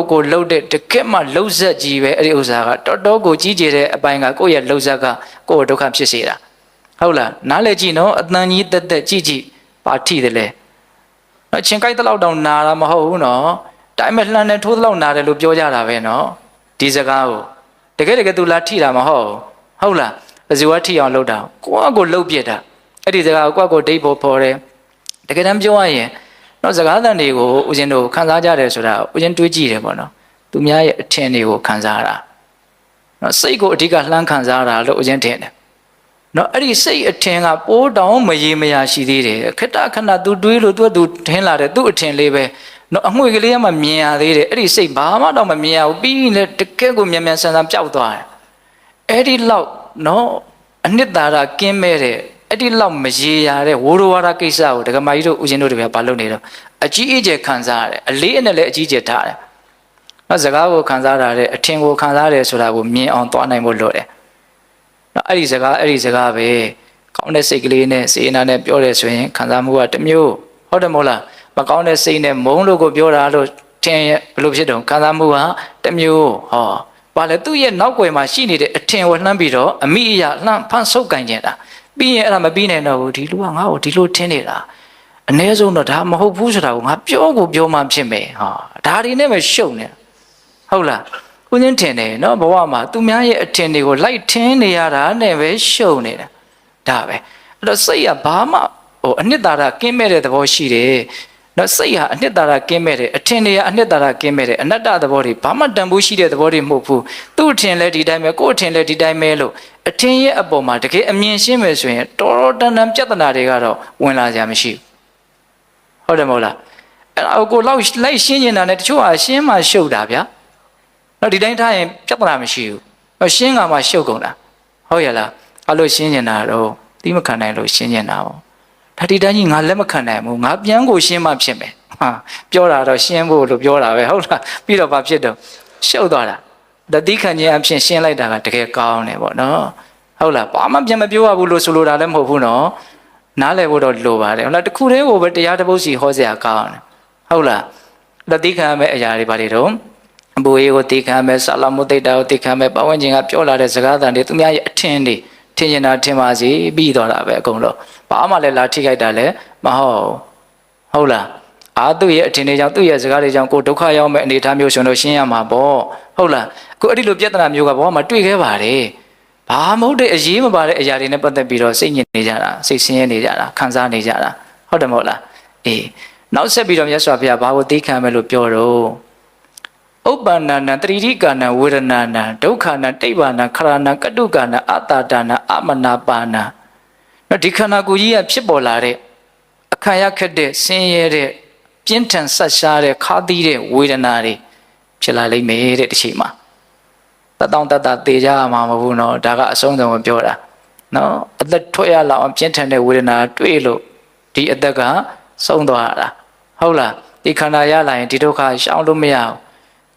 A: ကိုလှုပ်တဲ့တကယ်မှလှုပ်ဆက်ကြီးပဲအဲ့ဒီဥစ္စာကတော်တော်ကိုကြီးကျယ်တဲ့အပိုင်းကကိုယ့်ရဲ့လှုပ်ဆက်ကကိုယ့်ကိုဒုက္ခဖြစ်စေတာဟုတ်လားနားလေကြည့်နော်အတန်ကြီးတက်ကြည့်ပါထိတယ်လေနော်ချင်းကြိုက်တဲ့လောက်တောင်နာတာမဟုတ်ဘူးနော်ဒါပေမဲ့လှမ်းနဲ့ထိုးတဲ့လောက်နာတယ်လို့ပြောကြတာပဲနော်ဒီစကားကိုတကယ်သူလာထိတာမဟုတ်ဟုတ်လားဘယ်သူကထိအောင်လုပ်တာကိုလှုပ်ပြတာအဲ့ဒီစကားကိုဒိတ်ဖို့ဖော်တယ်တကယ်တမ်းပြောရရင်နော်စကားသံတွေကိုဦးဇင်းတို့ခံစားကြတယ်ဆိုတာဦးဇင်းတွေးကြည့်တယ်ပေါ့နော်သူများရဲ့အထင်တွေကိုခံစားတာနော်စိတ်ကိုအဓိကလှမ်းခံစားတာလို့ဦးဇင်းထင်တယ်နော်အဲ့ဒီစိတ်အထင်ကပိုးတောင်မရေမရာရှိသေးတယ်ခဏသူတွေးလို့သူထင်းလာတယ်သူ့အထင်လေးပဲနော်အငွေကလေးကမှမြင်ရသေးတယ်အဲ့ဒီစိတ်ဘာမှတော့မမြင်ရဘူးပြီးရင်လည်းတကယ်ကိုမြန်ဆန်ပျောက်သွားတယ်အဲ့ဒီလောက်နော်အနှစ်သာရကင်းမဲ့တဲ့အဲ့ဒီလောက်မရေရာတဲ့ဝိုးတော်ဝါဒကိစ္စကိုဒကမာကြီးတို့ဦးဇင်းတို့တွေကဘာလုပ်နေတော့အကြီးအကျယ်ခံစားရတယ်အလေးအနက်လည်းအကြီးအကျယ်ထားတယ်နော်စကားကိုခံစားရတယ်အထင်ကိုခံစားရတယ်ဆိုတာကိုမြင်အောင်သွားနိုင်ဖို့လိုတယ် အဲ့ဒီစကားပဲကောင်းတဲ့စိတ်ကလေးနဲ့စေနာနဲ့ပြောတယ်ဆိုရင်ခံစားမှုကတစ်မျိုးဟုတ်တယ်မဟုတ်လားမကောင်းတဲ့စိတ်နဲ့မုန်းလို့ကိုပြောတာလို့ထင်ဘယ်လိုဖြစ်တော့ခံစားမှုကတစ်မျိုးဟောဘာလဲသူ့ရဲ့နောက်ွယ်မှာရှိနေတဲ့အထင်ကိုလှမ်းပြီးတော့အမိအရာလှမ်းဖန်ဆုပ်ကန်ကျင်တာပြီးရင်အဲ့ဒါမပြီးနိုင်တော့ဘူးဒီလူကငါ့ကိုဒီလိုထင်နေတာအ ਨੇ ဆုံးတော့ဒါမဟုတ်ဘူးဆိုတာကိုငါပြောမှဖြစ်မယ်ဟာဒါတွေနဲ့ပဲရှုပ်နေဟုတ်လားဦးချင်းထင်တယ်နော်ဘဝမှာသူများရဲ့အထင်တွေကိုလိုက်ထင်းနေရတာနဲ့ပဲရှုပ်နေတာဒါပဲအဲ့တော့စိတ်ကဘာမှအနှစ်သာရကင်းမဲ့တဲ့သဘောရှိတယ်နော်စိတ်ဟာအနှစ်သာရကင်းမဲ့တယ်အထင်တွေကအနှစ်သာရကင်းမဲ့တယ်အနတ္တသဘောတွေဘာမှတန်ဖိုးရှိတဲ့သဘောတွေမဟုတ်ဘူးသူ့အထင်လဲဒီတိုင်းပဲကိုယ့်အထင်လဲဒီတိုင်းပဲလို့အထင်ရဲ့အပေါ်မှာတကယ်အမြင်ရှင်းမယ်ဆိုရင်တော်တော်တန်တန်ပြဿနာတွေကတော့ဝင်လာကြမရှိဘူးဟုတ်တယ်မဟုတ်လားအဲ့ကိုလောက်လိုက်ရှင်းနေတာနဲ့တချို့ဟာရှင်းမှရှုပ်တာဗျာနော်ဒီတိုင်းထားရင်ပြဿနာမရှိဘူးရှင်းကမှရှုပ်ကုန်တာဟုတ်ရလားအဲ့လိုရှင်းနေတာတော့သိမခံနိုင်လို့ရှင်းနေတာပေါ့ဒါဒီတိုင်းကြီးငါလက်မခံနိုင်ဘူးငါပြန်ကိုရှင်းမှဖြစ်မယ်ဟာပြောတာတော့ရှင်းဖို့လို့ပြောတာပဲဟုတ်လားပြီးတော့ဘာဖြစ်တော့ရှုပ်သွားတာတတိခံခြင်းအဖြစ်ရှင်းလိုက်တာကတကယ်ကောင်းတယ်ပေါ့နော်ဟုတ်လားဘာမှပြန်မပြောရဘူးလို့ဆိုလိုတာလည်းမဟုတ်ဘူးနော်နားလည်ဖို့တော့လိုပါတယ်ဟုတ်လားတခုတည်းကိုပဲတရားတစ်ပုဒ်စီဟောစရာကောင်းတယ်ဟုတ်လားတတိခံမဲ့အရာတွေဘာတွေတော့အဘူအေကိုတိခံမဲ့ဆာလမုသိတ္တာကိုတိခံမဲ့ပဝန်းကျင်ကပြောလာတဲ့စကားသံတွေသူများရဲ့အထင်တွေထင်ကျင်တာထင်ပါစေပြီးတော့တာပဲအကုန်လုံးဘာမှလည်းလာထိခိုက်တာလည်းမဟုတ်လားသူ့ရဲ့အထင်တွေကြောင့်သူ့ရဲ့စကားတွေကြောင့်ကိုဒုက္ခရောက်မဲ့အနေအထားမျိုးရှင်လို့ရှင်းရမှာပေါ့ဟုတ်လားအခုအဲ့ဒီလိုပြဿနာမျိုးကဘောမှာတွေ့ခဲ့ပါတယ်ဘာမဟုတ်တဲ့အရေးမပါတဲ့အရာတွေနဲ့ပတ်သက်ပြီးတော့စိတ်ညစ်နေကြတာစိတ်ဆင်းရဲနေကြတာခံစားနေကြတာဟုတ်တယ်မဟုတ်လားအေးနောက်ဆက်ပြီးတော့မြတ်စွာဘုရားဘာကိုသိခံမယ်လို့ပြောတော့ဥပ္ပန္နနတတိကာနဝေဒနာနဒုက္ခနာတိဗ္ဗာနခရဏကတုကာနအတ္တတာနအမနာပါနာနော်ဒီခန္ဓာကိုယ်ကြီးကဖြစ်ပေါ်လာတဲ့အခါရခက်တဲ့ဆင်းရဲတဲ့ပြင်းထန်ဆက်ရှားတဲ့ခါသီးတဲ့ဝေဒနာတွေဖြစ်လာလိမ့်မယ်တဲ့တစ်ချိန်မှာတတောင်တတသေကြမှာမဟုတ်ဘူးနော်ဒါကအဆုံးစုံကိုပြောတာနော်အသက်ထွက်ရလောက်အောင်ပြင်းထန်တဲ့ဝေဒနာတွေ့လို့ဒီအသက်ကဆုံးသွားတာဟုတ်လားဒီခန္ဓာရလာရင်ဒီဒုက္ခရှောင်လို့မရဘူး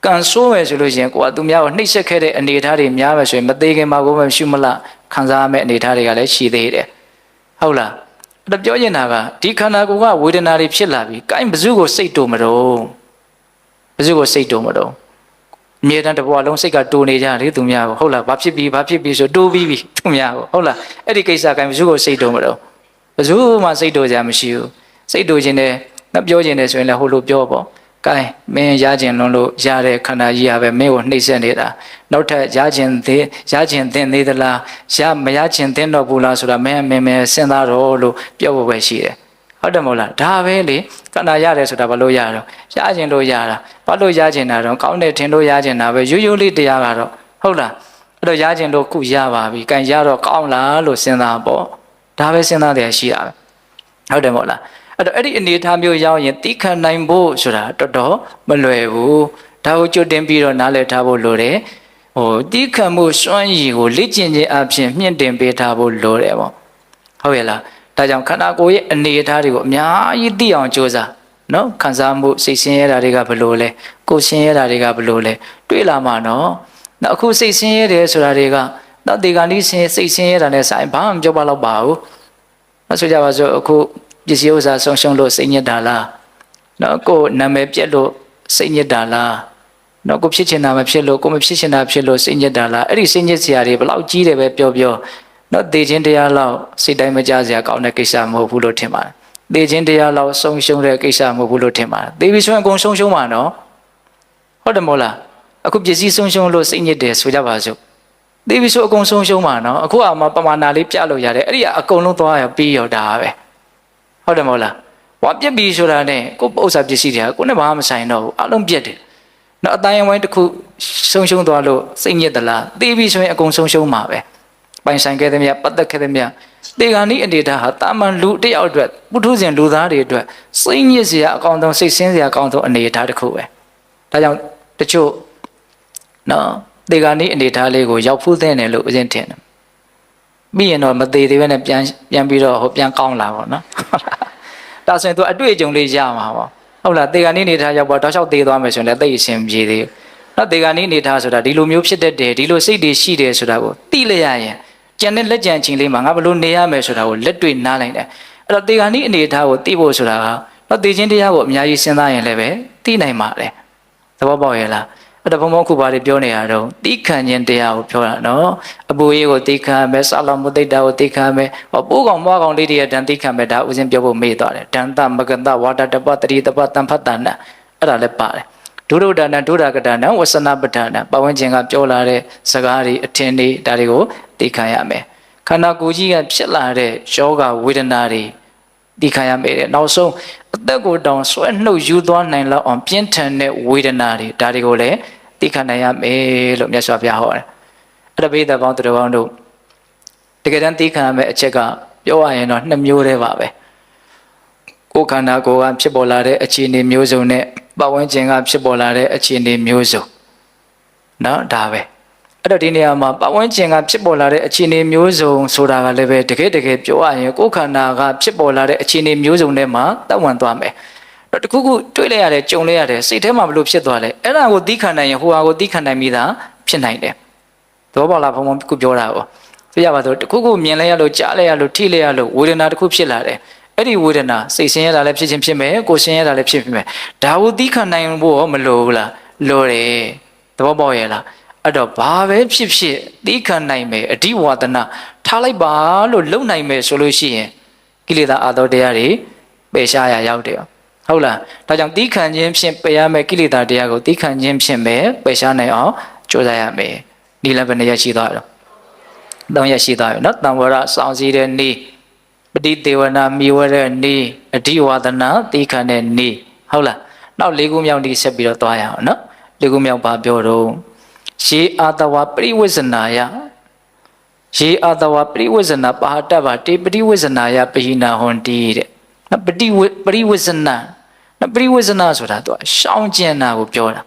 A: ကံဆိုးမယ်ဆိုလို့ရှိရင်ကိုယ်ကသူများကိုနှိပ်စက်ခဲ့တဲ့အနေအထားတွေများမယ်ဆိုရင်မသေးခင်မှာကိုယ်မှရှုမလားခံစားရမယ့်အနေအထားတွေကလည်းရှိသေးတယ်ဟုတ်လားအဲ့ဒါပြောရင်ကဒီခန္ဓာကိုယ်ကဝေဒနာတွေဖြစ်လာပြီ။ကိုင်းဘယ်သူကိုစိတ်တူမတော့ဘယ်သူကိုစိတ်တူမတော့အမြဲတမ်းတစ်ဘဝလုံးစိတ်ကတူနေကြတယ်သူများကိုဟုတ်လားဘာဖြစ်ပြီးဆိုတူပြီးပြီသူများကိုဟုတ်လားအဲ့ဒီကိစ္စကိုင်းဘယ်သူကိုစိတ်တူမတော့ဘယ်သူမှစိတ်တူကြမရှိဘူးစိတ်တူခြင်းနဲ့ပြောခြင်းနဲ့ဆိုရင်လည်းဟိုလိုပြောပေါ့ကဲမင်းရခြင်းလွန်လို့ရတဲ့ခန္ဓာကြီးရပဲမင်းကိုနှိပ်စက်နေတာနောက်ထပ်ရခြင်းသင်သေးသလားမရခြင်းသင်တော့ဘူးလားဆိုတာမင်းစဉ်းစားတော့လို့ပြောဖို့ပဲရှိတယ်ဟုတ်တယ်မဟုတ်လားဒါပဲလေခန္ဓာရတယ်ဆိုတာဘာလို့ရတော့ရခြင်းလို့ရတာဘာလို့ရခြင်းတာတော့ကောင်းတဲ့ထင်လို့ရခြင်းတာပဲရိုးလေးတရားကတော့ဟုတ်လားအဲ့တော့ရခြင်းလို့ခုရပါပြီကဲရတော့ကောင်းလားလို့စဉ်းစားပေါ့ဒါပဲစဉ်းစားတယ်ရှိတာပဲဟုတ်တယ်မဟုတ်လားအဲ့တော့အဲ့ဒီအနေအထားမျိုးရောက်ရင်တိခံနိုင်ဖို့ဆိုတာတော်တော်မလွယ်ဘူးဒါကိုကြိုတင်ပြီးတော့နားလည်ထားဖို့လိုတယ်တိခံမှုစွမ်းရည်ကိုလေ့ကျင့်ခြင်းအပြင်မြင့်တင်ပေးထားဖို့လိုတယ်ပေါ့ဟုတ်ရဲ့လားဒါကြောင့်ခန္ဓာကိုယ်ရဲ့အနေအထားတွေကိုအများကြီးသိအောင်ကြိုးစားနော်ခံစားမှုစိတ်ဆင်းရဲတာတွေကဘယ်လိုလဲကိုယ်ဆင်းရဲတာတွေကဘယ်လိုလဲတွေးလာမှနော်နောက်အခုစိတ်ဆင်းရဲတယ်ဆိုတာတွေကနောက်ဒီကနေ့စိတ်ဆင်းရဲတာနဲ့ဆိုင်ဘာမှမပြောပါတော့ပါဘူးမဆိုကြပါစို့အခုပစ္စည်းဥစ္စာဆုံးရှုံးလို့စိတ်ညစ်တာလားနော်ကိုယ်နာမည်ပြက်လို့စိတ်ညစ်တာလားနော်ကိုဖြစ်ချင်တာမဖြစ်လို့ကိုမဖြစ်ချင်တာဖြစ်လို့စိတ်ညစ်တာလားအဲ့ဒီစိတ်ညစ်စရာတွေဘလောက်ကြီးတယ်ပဲပြောနော်သေခြင်းတရားလောက်စိတ်တိုင်းမကြစရာကောင်းတဲ့ကိစ္စမဟုတ်ဘူးလို့ထင်ပါတယ်သေခြင်းတရားလောက်ဆုံးရှုံးတဲ့ကိစ္စမဟုတ်ဘူးလို့ထင်ပါတယ်သေပြီဆိုရင်အကုန်ဆုံးရှုံးမှာနော်ဟုတ်တယ်မို့လားအခုပစ္စည်းဆုံးရှုံးလို့စိတ်ညစ်တယ်ဆိုကြပါစို့သေပြီဆိုအကုန်ဆုံးရှုံးမှာနော်အခုအမှပမာဏလေးပြလို့ရတယ်အဲ့ဒီကအကုန်လုံးသွားရပြီးရောဒါပဲဟုတ်တယ်မဟုတ်လားဝါပြက်ပြီဆိုတာနဲ့ကိုယ်ဥစ္စာပစ္စည်းတွေကကိုယ်နဲ့ဘာမှမဆိုင်တော့ဘူးအလုံးပြက်တယ်နော်အတိုင်းအဝိုင်းတစ်ခုဆုံးရှုံးသွားလို့စိတ်ညစ်သလားသိပြီဆိုရင်အကုန်ဆုံးရှုံးမှာပဲပိုင်ဆိုင်ခဲ့တဲ့မြတ်ပတ်သက်ခဲ့တဲ့မြတ်ဒီကနေ့အနေထားဟာတာမန်လူတယောက်အတွက်ပုထုဇဉ်လူသားတွေအတွက်စိတ်ညစ်စရာအကောင်းဆုံးစိတ်ဆင်းစရာအကောင်းဆုံးအနေထားတစ်ခုပဲဒါကြောင့်တချို့နော်ဒီကနေ့အနေထားလေးကိုရောက်ဖူးတဲ့တယ်လို့အရင်ထင်တယ်ပြီးရင်တော့မသေးသေးပဲနဲ့ပြန်ပြီးတော့ပြန်ကောင်းလာပါတော့ဒါဆိုရင်သူအတွေ့အကြုံလေးရမှာပေါ့ဟုတ်လားတေဂာနိနေထားရောက်တော့တောက်လျှောက်သေးသွားမယ်ဆိုရင်လည်းသိအရှင်ပြေသေးနော်တေဂာနိနေထားဆိုတာဒီလိုမျိုးဖြစ်တတ်တယ်ဒီလိုစိတ်တွေရှိတယ်ဆိုတာကိုသိလိုက်ရရင် ကျန်တဲ့လက်ကြံချင်းလေးမှာငါဘလို့နေရမယ်ဆိုတာကိုလက်တွေ့နားလိုက်တယ်အဲ့တော့တေခါနီးအနေအထားကိုသိဖို့ဆိုတာကတော့သိချင်းတရားကိုအများကြီးစဉ်းစားရင်လည်းပဲသိနိုင်ပါလေသဘောပေါက်ရဲ့လားအဲ့တော့ဘုံဘုံခုပါတွေပြောနေရတော့သိခံခြင်းတရားကိုပြောတာနော်အပူရေးကိုသိခံမယ်ဆာလမုသိတ္တာကိုသိခံမယ်ပိုးကောင်မွားကောင်လေးတွေတန်သိခံမယ်ဒါဥစဉ်ပြောဖို့မေ့သွားတယ်တန်တမကတဝါဒတပတတိတပတံဖတ်တနာအဲ့ဒါလည်းပါတယ်ဒုရဒနာဒုရကတနာဝဆနာပဋ္ဌာနာပတ်ဝန်းကျင်ကပြောလာတဲ့စကားတွေအထင်တွေဒါတွေကိုသိခံရမယ်ခန္ဓာကိုယ်ကြီးကဖြစ်လာတဲ့ယောဂဝေဒနာတွေသိခံရမယ်နောက်ဆုံးအသက်ကိုတောင်ဆွဲနှုတ်ယူသွားနိုင်လောက်အောင်ပြင်းထန်တဲ့ဝေဒနာတွေဒါတွေကိုလည်းသိခံနိုင်ရမယ်လို့မြတ်စွာဘုရားဟောတယ်အဲ့ဒါဘိဓါပေါင်းသူတော်ကောင်းတို့တကယ်တမ်းသိခံရမယ်အချက်ကပြောရရင်တော့နှစ်မျိုးတည်းပါပဲကိုယ်ခန္ဓာကိုယ်ကဖြစ်ပေါ်လာတဲ့အခြေအနေမျိုးစုံနဲ့ပတ်ဝန်းကျင်ကဖြစ်ပေါ်လာတဲ့အခြေအနေမျိုးစုံနော်ဒါပဲအဲ့တော့ဒီနေရာမှာပတ်ဝန်းကျင်ကဖြစ်ပေါ်လာတဲ့အခြေအနေမျိုးစုံဆိုတာကလည်းပဲတကယ်ပြောရရင်ကိုယ်ခန္ဓာကဖြစ်ပေါ်လာတဲ့အခြေအနေမျိုးစုံထဲမှာတတ်ဝင်သွားမယ်တော့တခုခုတွေးလိုက်ရတယ်ကြုံလိုက်ရတယ်စိတ်ထဲမှာဘလို့ဖြစ်သွားလဲအဲ့ဒါကိုသိခံနိုင်ရင်ဟိုဟာကိုသိခံနိုင်ပြီးသားဖြစ်နိုင်တယ်သဘောပေါက်လားဘုံဘုံခုပြောတာကိုသိရပါဆိုတခုခုမြင်လိုက်ရလို့ကြားလိုက်ရလို့ထိလိုက်ရလို့ဝေဒနာတစ်ခုဖြစ်လာတယ်အဲ့ဒီဝေဒနာစိတ်ဆင်းရဲတာလည်းဖြစ်ခြင်းဖြစ်မယ်ကိုယ်ဆင်းရဲတာလည်းဖြစ်မယ်ဒါကိုသိခံနိုင်ဖို့မလိုဘူးလားလိုတယ်သဘောပေါက်ရဲ့လားအဲ့တော့ဘာပဲဖြစ်ဖြစ်သိခံနိုင်မယ်အဓိဝါဒနာထားလိုက်ပါလို့လုံနိုင်မယ်ဆိုလို့ရှိရင်ကိလေသာအာသောတရားတွေပယ်ရှားရရောက်တယ်ဟုတ်လားဒါကြောင့်သိခံခြင်းဖြင့်ပယ်ရမယ်ကိလေသာတရားကိုသိခံခြင်းဖြင့်ပဲပယ်ရှားနိုင်အောင်ကြိုးစားရမယ်ဒီလည်းဘယ်နှရက်ရှိသွားတော့၃ရက်ရှိသွားပြီနော်တံဝရစောင့်စည်းတဲ့နေ့ပฏิဒေဝနာမိဝတဲ့နေ့အဓိဝါဒနာသိခံတဲ့နေ့ဟုတ်လားနောက်၄ခုမြောက်နေ့ဆက်ပြီးတော့သွားရအောင်နော်၄ခုမြောက်ပါပြောတော့ရေအာတဝပရိဝိဇ္ဇနာယရေအာတဝပရိဝိဇ္ဇနာပါဟတဗတေပရိဝိဇ္ဇနာယပဟိနာဟွန်တိတဲ့နော်ပရိဝိဇ္ဇနာနော်ပရိဝိဇ္ဇနာဆိုတာသူရှောင်းကျင်တာကိုပြောတ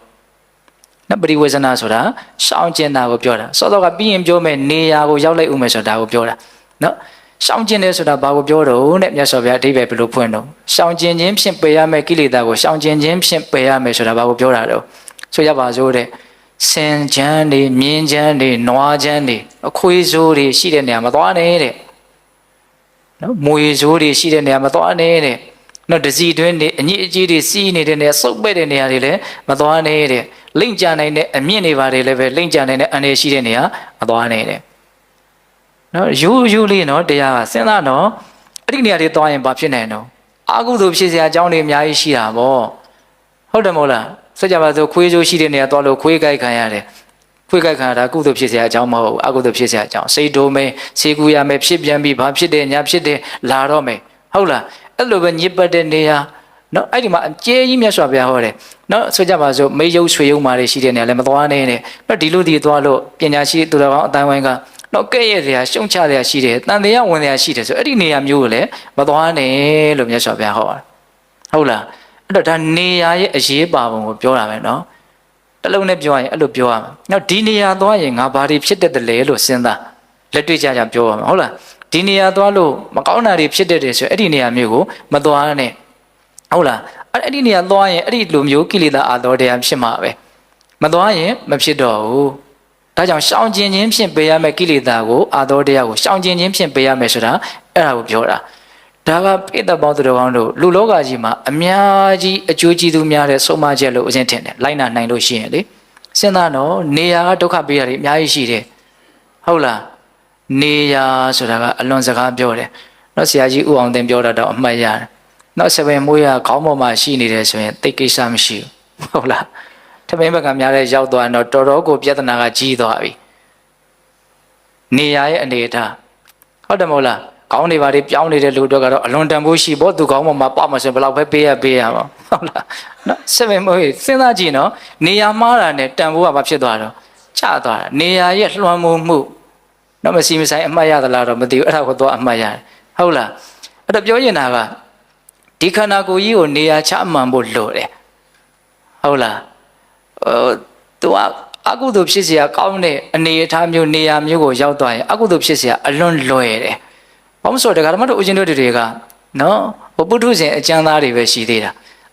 A: ာနော်ပရိဝိဇ္ဇနာဆိုတာရှောင်းကျင်တာကိုပြောတာစောစောကပြီးရင်ပြောမယ်နေရာကိုရောက်လိုက်ဦးမယ်ဆိုတာကိုပြောတာနော်ရှောင်းကျင်တယ်ဆိုတာဘာကိုပြောတော့တဲ့မြတ်စွာဘုရားအဓိပ္ပာယ်ဘယ်လိုဖွင့်တော့ရှောင်းကျင်ခြင်းဖြင့်ပယ်ရမယ်ကိလေသာကိုရှောင်းကျင်ခြင်းဖြင့်ပယ်ရမယ်ဆိုတာဘာကိုပြောတာတော့ဆိုရပါစို့တဲ့စင်ချမ်းတွေမြင်းချမ်းတွေနွားချမ်းတွေအခွေးစိုးတွေရှိတဲ့နေရာမှာသွားနေတဲ့နော်မွေစိုးတွေရှိတဲ့နေရာမှာသွားနေတဲ့နော်တစီတွင်းတွေအညစ်အကြေးတွေစီးနေတဲ့နေရာစုပ်ပဲ့တဲ့နေရာတွေလည်းမသွားနေတဲ့လိမ့်ကြနိုင်တဲ့အမြင့်တွေပါတယ်လည်းပဲလိမ့်ကြနိုင်တဲ့အန္တရာယ်ရှိတဲ့နေရာမသွားနေတဲ့နော်ယူလေးနော်တရားကစဉ်းစားနော်အဲ့ဒီနေရာတွေသွားရင်ဘာဖြစ်နိုင်တော့အာဟုသို့ဖြစ်စရာအကြောင်းတွေအများကြီးရှိတာပေါ့ဟုတ်တယ်မဟုတ်လားဆက်ကြပါစို့ခွေးစိုးရှိတဲ့နေရာသွားလို့ခွေးကြိုက်ခံရတယ်ခွေးကြိုက်ခံရတာကုသိုလ်ဖြစ်စရာအကြောင်းမဟုတ်ဘူးအကုသိုလ်ဖြစ်စရာအကြောင်းစိတ်ဒိုးမယ်စေကူရမယ်ဖြစ်ပြန်ပြီးဘာဖြစ်တယ်ညာဖြစ်တယ်လာတော့မယ်ဟုတ်လားအဲ့လိုပဲညစ်ပတ်တဲ့နေရာနော်အဲ့ဒီမှာအကျဲကြီးမြတ်စွာဘုရားဟောတယ်နော်ဆက်ကြပါစို့မေယုတ်ဆွေယုံမာတွေရှိတဲ့နေရာလည်းမသွားနဲ့နော်ဒီလိုဒီသွားလို့ပညာရှိသူတော်ကောင်းအတိုင်းဝိုင်းကနော်ကဲ့ရဲ့စရာရှုံချစရာရှိတယ်တန်တရားဝင်စရာရှိတယ်ဆိုအဲ့ဒီနေရာမျိုးကိုလည်းမသွားနဲ့လို့မြတ်စွာဘုရားဟောတာဟုတ်လားအဲ့တော့ဒါနေရာရဲ့အရေးပါပုံကိုပြောတာပဲနော်တလုံးနဲ့ပြောရင်အဲ့လိုပြောရမှာနောက်ဒီနေရာသွားရင်ငါဘာတွေဖြစ်တတ်တယ်လဲလို့စဉ်းစားလက်တွေ့ကြကြပြောရမှာဟုတ်လားဒီနေရာသွားလို့မကောင်းတာတွေဖြစ်တတ်တယ်ဆိုအဲ့ဒီနေရာမျိုးကိုမသွားနဲ့ဟုတ်လားအဲ့ဒီနေရာသွားရင်အဲ့ဒီလိုမျိုးကိလေသာအာသောတရားဖြစ်မှာပဲမသွားရင်မဖြစ်တော့ဘူးဒါကြောင့်ရှောင်ကျင်ခြင်းဖြင့်ပယ်ရမယ့်ကိလေသာကိုအာသောတရားကိုရှောင်ကျင်ခြင်းဖြင့်ပယ်ရမယ်ဆိုတာအဲ့ဒါကိုပြောတာဒါကပိဋကပေါင်းသူတော်ကောင်းတို့လူလောကကြီးမှာအများကြီးအကျိုးကျေးဇူးများတဲ့ဆုံးမချက်လို့အရင်ထင်တယ်လိုက်နာနိုင်လို့ရှိရင်လေစဉ်းစားတော့နေရာကဒုက္ခပေးရတယ်အများကြီးရှိတယ်ဟုတ်လားနေရာဆိုတာကအလွန်စကားပြောတယ်နော်ဆရာကြီးဦးအောင်သိန်းပြောတာတော့အမှတ်ရတယ်နော်ဆပင်မွေးရခေါင်းပေါ်မှာရှိနေတယ်ဆိုရင်သိကိစ္စမရှိဘူးဟုတ်လားထမင်းဘက်ကများတဲ့ရောက်သွားတော့တော်တော်ကိုပြဿနာကကြီးသွားပြီနေရာရဲ့အနေအထားဟုတ်တယ်မဟုတ်လားကောင်းနေပါလေပြောင်းနေတဲ့လူတွေကတော့အလွန်တန်ဖိုးရှိဖို့သူကောင်းပေါ်မှာပေါ့မဆိုဘယ်လောက်ပဲပေးရပါဟုတ်လားနော်ဆပင်မွေးစဉ်းစားကြည့်နော်နေရာမှားတာနဲ့တန်ဖိုးကဘာဖြစ်သွားတော့ချသွားတာနေရာရဲ့လွှမ်းမိုးမှုနော်မရှိမဆိုင်အမှတ်ရသလားတော့မသိဘူးအဲ့ဒါကိုတော့အမှတ်ရတယ်ဟုတ်လားအဲ့တော့ပြောရင်တာကဒီခန္ဓာကိုယ်ကြီးကိုနေရာချမှန်ဖို့လိုတယ်ဟုတ်လားသူကအကုသိုလ်ဖြစ်เสียကောင်းတဲ့အနေအထားမျိုးနေရာမျိုးကိုရောက်သွားရင်အကုသိုလ်ဖြစ်เสียအလွန်လွယ်တယ်ဘာလို့ဆိုတော့ဓမ္မတို့ဦးဇင်းတို့တွေကနော်ပုထုဇဉ်အကျမ်းသားတွေပဲရှိသေးတာ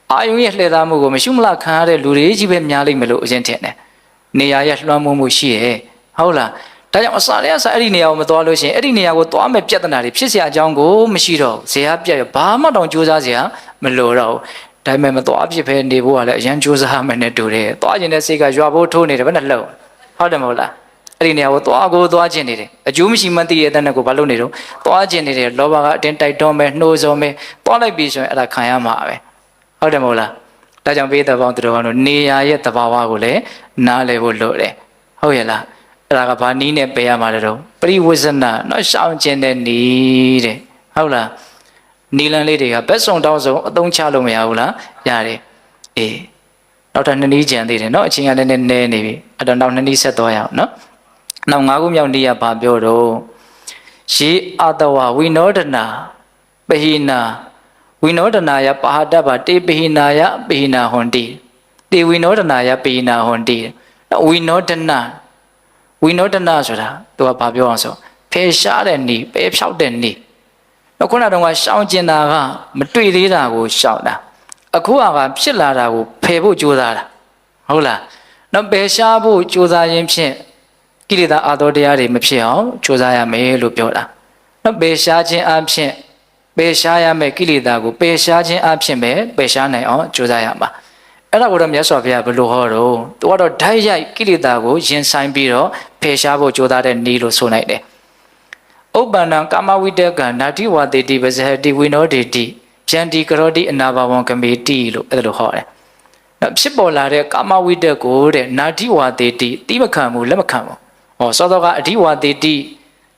A: အာယုံရဲ့လှည့်သားမှုကိုမရှိမလားခံရတဲ့လူတွေကြီးပဲများလိမ့်မယ်လို့ဦးဇင်းထင်တယ်နေရာရဲ့လွှမ်းမိုးမှုရှိရဲ့ဟုတ်လား ဒါကြောင့်အစာလေးအစာအဲ့ဒီနေရာကိုမသွားလို့ရှိရင်အဲ့ဒီနေရာကိုသွားမဲ့ပြဿနာတွေဖြစ်เสียအကြောင်းကိုမရှိတော့ဇေယျပြတ်ရဘာမှတောင်ကြိုးစားเสียမလိုတော့ဒါပေမဲ့မသွားဖြစ်ပဲနေဖို့ကလည်းအရန်ကြိုးစားမှနဲ့တူတယ်သွားခြင်းတဲ့စိတ်ကရွာဖို့ထိုးနေတယ်ဘယ်နဲ့လှုပ်ဟုတ်တယ်မဟုတ်လားအဲ့ဒီနေရာကိုသွားခြင်းနေတယ်အကျိုးမရှိမှသိရတဲ့နဲ့ကိုဘာလုပ်နေတော့သွားခြင်းနေတယ်လောဘကအတင်းတိုက်တွန်းမယ်နှိုးဆော်မယ်သွားလိုက်ပြီဆိုရင်အဲ့ဒါခံရမှာပဲဟုတ်တယ်မဟုတ်လားဒါကြောင့်ပေးတဲ့ပေါင်းသူတော်ကတော့နေရာရဲ့သဘာဝကိုလည်းနားလည်ဖို့လိုတယ်ဟုတ်ရဲ့လားအဲ့ဒါကဘာနည်းနဲ့ပေးရမှာလဲတော့ပရိဝဇ္ဇနာနော်ရှောင်ကျင်တဲ့နည်းတဲ့ဟုတ်လားနီလန်လေးတွေကဘက်စုံတောင်းစုံအသုံးချလို့မရဘူးလားရတယ်အေးနောက်ထပ်နှစ်နည်းကြံသေးတယ်နော်အချိန်ကလည်းနည်းနေပြီအဲ့တော့နောက်နှစ်နည်းဆက်သွားရအောင်နော်နောက်၅ခုမြောက်နည်းကဘာပြောတော့ရှေအတဝဝိနောဒနာပဟိနာဝိနောဒနာယပါဟတဗ္ဗတေပဟိနာယပဟိနာဟွန်တိတေဝိနောဒနာယပဟိနာဟွန်တိဝိနောဒနာဆိုတာသူကဘာပြောအောင်ဆိုဖယ်ရှားတဲ့နည်းပဲဖြောက်တဲ့နည်းတော့ခုနကတော့ရှောင်ကျင်တာကမတွေ့သေးတာကိုရှောင်တာအခုကဖြစ်လာတာကိုဖယ်ဖို့ကြိုးစားတာဟုတ်လားတော့ပယ်ရှားဖို့ကြိုးစားခြင်းဖြင့်ကိလေသာအာသောတရားတွေမဖြစ်အောင်ကြိုးစားရမယ်လို့ပြောတာတော့ပယ်ရှားခြင်းအပြင်ပယ်ရှားရမယ်ကိလေသာကိုပယ်ရှားခြင်းအပြင်ပဲပယ်ရှားနိုင်အောင်ကြိုးစားရမှာအဲ့ဒါကိုတော့မြတ်စွာဘုရားဘယ်လိုဟောတော့သူကတော့ဓာတ်ရိုက်ကိလေသာကိုရင်ဆိုင်ပြီးတော့ဖယ်ရှားဖို့ကြိုးစားတဲ့နည်းလို့ဆိုနိုင်တယ်ဥပ္ပန္နကာမဝိတကနာတိဝတေတိပဇဟတိဝိနောဒေတိဗျန္တိကရောတိအနာဘဝံကမေတိလို့အဲ့လိုဟောတယ်။ဖြစ်ပေါ်လာတဲ့ကာမဝိတကိုတဲ့နာတိဝတေတိတိမခံဘူးလက်မခံဘူး။ဟောစောတော့ကအဓိဝတေတ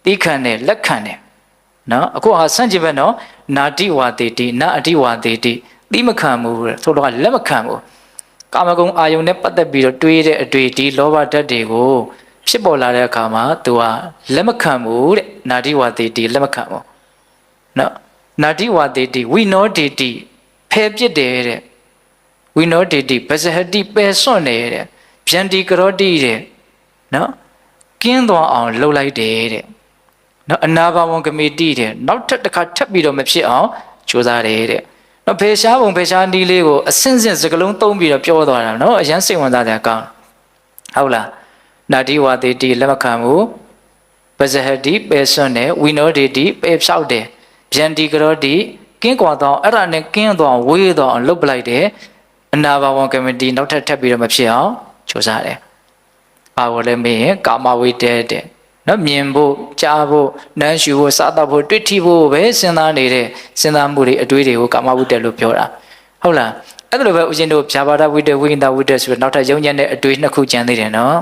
A: ိတိခံတယ်လက်ခံတယ်။နော်အခုဟာဆန့်ကျင်ဘက်နော်နာတိဝတေတိနာအဓိဝတေတိတိမခံဘူးဆိုတော့ကလက်မခံဘူး။ကာမဂုဏ်အာယုန်နဲ့ပတ်သက်ပြီးတော့တွေးတဲ့အတွေ့ဒီလောဘဓာတ်တွေကိုဖြစ်ပေါ်လာတဲ့အခါမှာသူကလက်မခံဘူးတဲ့နာတိဝတေတိလက်မခံဘူးနော်နာတိဝတေတိဝိနောဒေတိဖယ်ပြစ်တယ်တဲ့ဝိနောဒေတိပဇဟတိပယ်စွန့်တယ်တဲ့ဗျန္တိကရောတိတဲ့နော်ကင်းသွားအောင်လှုပ်လိုက်တယ်တဲ့နော်အနာဘဝံကမေတိတဲ့နောက်ထပ်တစ်ခါထပ်ပြီးတော့မဖြစ်အောင်ကြိုးစားတယ်တဲ့နော်ဖေရှားပုံဖေရှားနီးလေးကိုအစင်းစင်းစကလုံးသုံးပြီးတော့ပြောသွားတာနော်အရန်စိတ်ဝင်စားတယ်ကောင်းဟုတ်လားနာတိဝတေတိလက်မခံဘူးပဇဟတိပယ်စွန့်တယ်ဝိနောဒေတိပယ်ဖြောက်တယ်ဗျန္တိကရောတိကင်းကွာတော့အဲ့ဒါနဲ့ကင်းသွားဝေးတော့လှုပ်ပလိုက်တယ်အနာဘဝံကမတီနောက်ထပ်ထပ်ပြီးတော့မဖြစ်အောင်ကြိုးစားတယ်ဘာလို့လဲမေးရင်ကာမဝိတ္တတဲ့နော်မြင်ဖို့ကြားဖို့နမ်းရှူဖို့စားတော့ဖို့တွေ့ထိဖို့ပဲစဉ်းစားနေတဲ့စဉ်းစားမှုတွေအတွေးတွေကိုကာမဝိတ္တလို့ပြောတာဟုတ်လားအဲ့ဒါလိုပဲဦးဇင်းတို့ဖြာပါဒဝိတ္တဝိညာဝိတ္တဆိုတော့နောက်ထပ်ယုံညံ့တဲ့အတွေးနှစ်ခုကျန်သေးတယ်နော်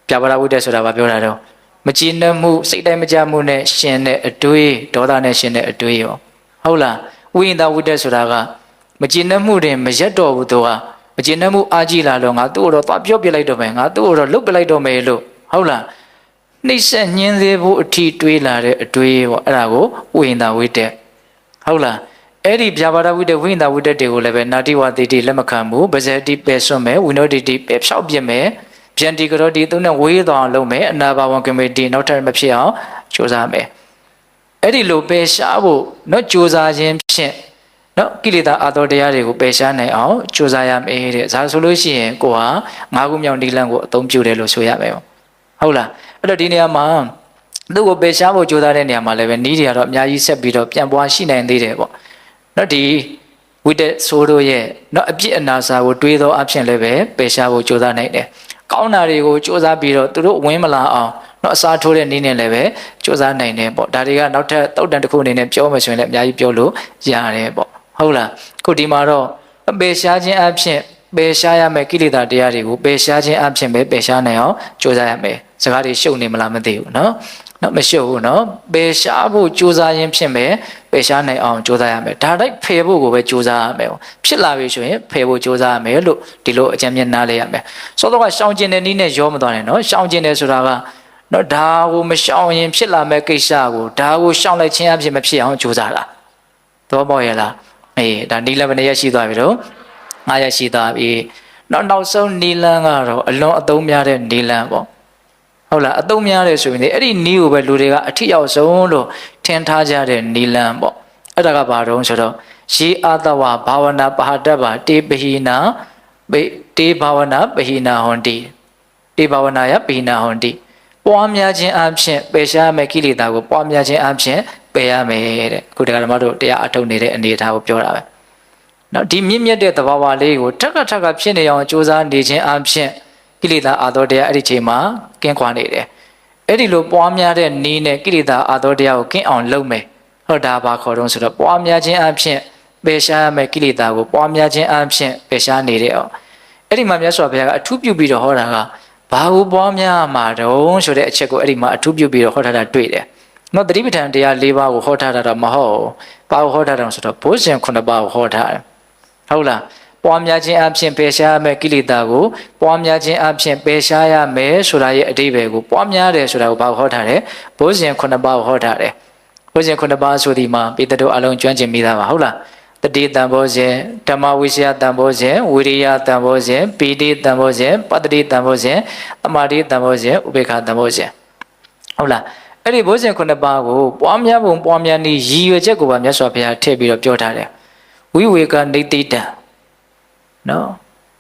A: ဖြာပါဒဝိတ္တဆိုတာဘာပြောတာတော့မကြည်နပ်မှုစိတ်တိုင်းမကြမှုနဲ့ရှင်တဲ့အတွေးဒေါသနဲ့ရှင်တဲ့အတွေးရောဟုတ်လားဝိညာဝိတ္တဆိုတာကမကြည်နပ်မှုတွေမရက်တော့ဘူးသူကမကြည်နပ်မှုအာကြည့်လာတော့ငါသူ့ကိုတော့သွားပြောပြလိုက်တော့မယ်ငါသူ့ကိုတော့လုတ်ပြလိုက်တော့မယ်လို့ဟုတ်လားနှိမ့်ဆက်ညှင်းသေးဖို့အထီးတွေးလာတဲ့အတွေးပေါ့အဲ့ဒါကိုဝိညာဝိတ္တဟုတ်လားအဲ့ဒီဗျာပါဒဝိတ္တဝိညာဝိတ္တတွေကိုလည်းပဲနာတိဝတေတိလက်မခံဘူးပဇတိပယ်စွန့်မယ်ဝိနောတိတိပယ်ဖြောက်ပြစ်မယ်ဗျန္တိကရောတိသူနဲ့ဝေးသွားအောင်လုပ်မယ်အနာဘဝံကမေတိနောက်ထပ်မဖြစ်အောင်ကြိုးစားမယ်အဲ့ဒီလိုပယ်ရှားဖို့နော်ကြိုးစားခြင်းဖြင့်နော်ကိလေသာအာသောတရားတွေကိုပယ်ရှားနိုင်အောင်ကြိုးစားရမယ်တဲ့ဒါဆိုလို့ရှိရင်ကိုဟာ၅ခုမြောက်နိလန့်ကိုအသုံးပြုတယ်လို့ဆိုရမယ်ဟုတ်လားအဲ့တော့ဒီနေရာမှာသူ့ကိုပယ်ရှားဖို့ကြိုးစားတဲ့နေရာမှာလည်းပဲနီးတွေကတော့အများကြီးဆက်ပြီးတော့ပြန်ပွားရှိနိုင်သေးတယ်ပေါ့နော်ဒီဝိတ္တဆိုးတို့ရဲ့နော်အပြစ်အနာစာကိုတွေးသောအဖြစ်လည်းပဲပယ်ရှားဖို့ကြိုးစားနိုင်တယ်ကောင်းတာတွေကိုစူးစမ်းပြီးတော့သူတို့ဝင်မလာအောင်တော့အစားထိုးတဲ့နည်းနဲ့လည်းပဲစူးစမ်းနိုင်တယ်ပေါ့ဒါတွေကနောက်ထပ်တုတ်တန်တစ်ခုအနေနဲ့ပြောမှဆိုရင်လည်းအများကြီးပြောလို့ရတယ်ပေါ့ဟုတ်လားခုဒီမှာတော့ပယ်ရှားခြင်းအဖြစ်ပယ်ရှားရမယ်ကိလေသာတရားတွေကိုပယ်ရှားခြင်းအဖြစ်ပဲပယ်ရှားနိုင်အောင်စူးစမ်းရမယ်စကားတွေရှုပ်နေမလားမသိဘူးနော်မရှုပ်ဘူးနော်ပယ်ရှားဖို့စူးစမ်းခြင်းဖြင့်ပဲပယ်ရှားနိုင်အောင်စူးစမ်းရမယ်ဒါတိုက်ဖယ်ဖို့ကိုပဲစူးစမ်းရမယ်ဖြစ်လာပြီဆိုရင်ဖယ်ဖို့စူးစမ်းရမယ်လို့ဒီလိုအကြံဉာဏ်နားလဲရမယ်စောတော့ကရှောင်ကျင်တဲ့နည်းနဲ့ရောမသွားနဲ့နော်ရှောင်ကျင်တယ်ဆိုတာကနော်ဒါကိုမရှောင်ရင်ဖြစ်လာမဲ့ကိစ္စကိုဒါကိုရှောင်လိုက်ခြင်းအဖြစ်မဖြစ်အောင်စူးစမ်းတာသဘောပေါက်ရဲ့လားအေးဒါနီလဘယ်နှရက်ရှိသွားပြီတော့9ရက်ရှိသွားပြီနောက်ဆုံးနီလန်းကတော့အလွန်အသုံးများတဲ့နီလန်းပေါ့ဟုတ်လားအသုံးများတယ်ဆိုရင်အဲ့ဒီနီးကိုပဲလူတွေကအထီရောက်ဆုံးလို့ထင်ထားကြတဲ့နီလန်းပေါ့အဲ့ဒါကဘာတုံးဆိုတော့ရေအာတဝဘာဝနာပဟာတ္တဗတေပဟိနာတေဘာဝနာပဟိနာဟွန်တိတေဘာဝနာယပဟိနာဟွန်တိပ ပွားများခြင်းအပြင်ပယ်ရှားရမယ့်ကိလေသာကိုပွားများခြင်းအပြင်ပယ်ရမယ်တဲ့ခုတရားဓမ္မတို့တရားအထုတ်နေတဲ့အနေအထားကိုပြောတာပဲနော်ဒီမြင့်မြတ်တဲ့သဘာဝလေးကိုထက်ကဖြစ်နေအောင်ကြိုးစားနေခြင်းအပြင်ကိလေသာအာသောတရားအဲ့ဒီချိန်မှာကင်းကွာနေတယ်အဲ့ဒီလိုပွားများတဲ့နည်းနဲ့ကိလေသာအာသောတရားကိုကင်းအောင်လုပ်မယ်ဟုတ်တာဘာခေါ်တော့ဆိုတော့ပွားများခြင်းအပြင်ပယ်ရှားရမယ့်ကိလေသာကိုပွားများခြင်းအပြင်ပယ်ရှားနေတဲ့အောင်အဲ့ဒီမှာမြတ်စွာဘုရားကအထူးပြုပြီးတော့ဟောတာကဘာဟုပွားများမှာတုံးဆိုတဲ့အချက်ကိုအဲ့ဒီမှာအထူးပြုပြီးတော့ဟောထားတာတွေ့တယ်။နော်တတိပဋ္ဌာန်တရား၄ပါးကိုဟောထားတာတော့မဟုတ်ဘူး။ဘာကိုဟောထားတယ်ဆိုတော့ဘုဇင်9ပါးကိုဟောထားတယ်။ဟုတ်လား။ပွားများခြင်းအပြင်ပယ်ရှားရမယ့်ကိလေသာကိုပွားများခြင်းအပြင်ပယ်ရှားရမယ်ဆိုတာရဲ့အဓိပ္ပာယ်ကိုပွားများတယ်ဆိုတာကိုဘာကိုဟောထားတယ်။ဘုဇင်9ပါးကိုဟောထားတယ်။ဘုဇင်9ပါးဆိုဒီမှာပိတ္တတို့အလုံးကျွမ်းကျင်မိသားပါဟုတ်လား။တတိတံဘောဇင်ဓမ္မဝိရှယတံဘောဇင်ဝိရိယတံဘောဇင်ပိဋိတံဘောဇင်ပတ္တိတံဘောဇင်သမာဓိတံဘောဇင်ဥပေက္ခတံဘောဇင်ဟုတ်လားအဲ့ဒီဘောဇင်9ပါးကိုပွားများပုံပွားများနည်းရည်ရွယ်ချက်ကိုပါမြတ်စွာဘုရားထည့်ပြီးတော့ပြောထားတယ်ဝိဝေကနေတိတံနော်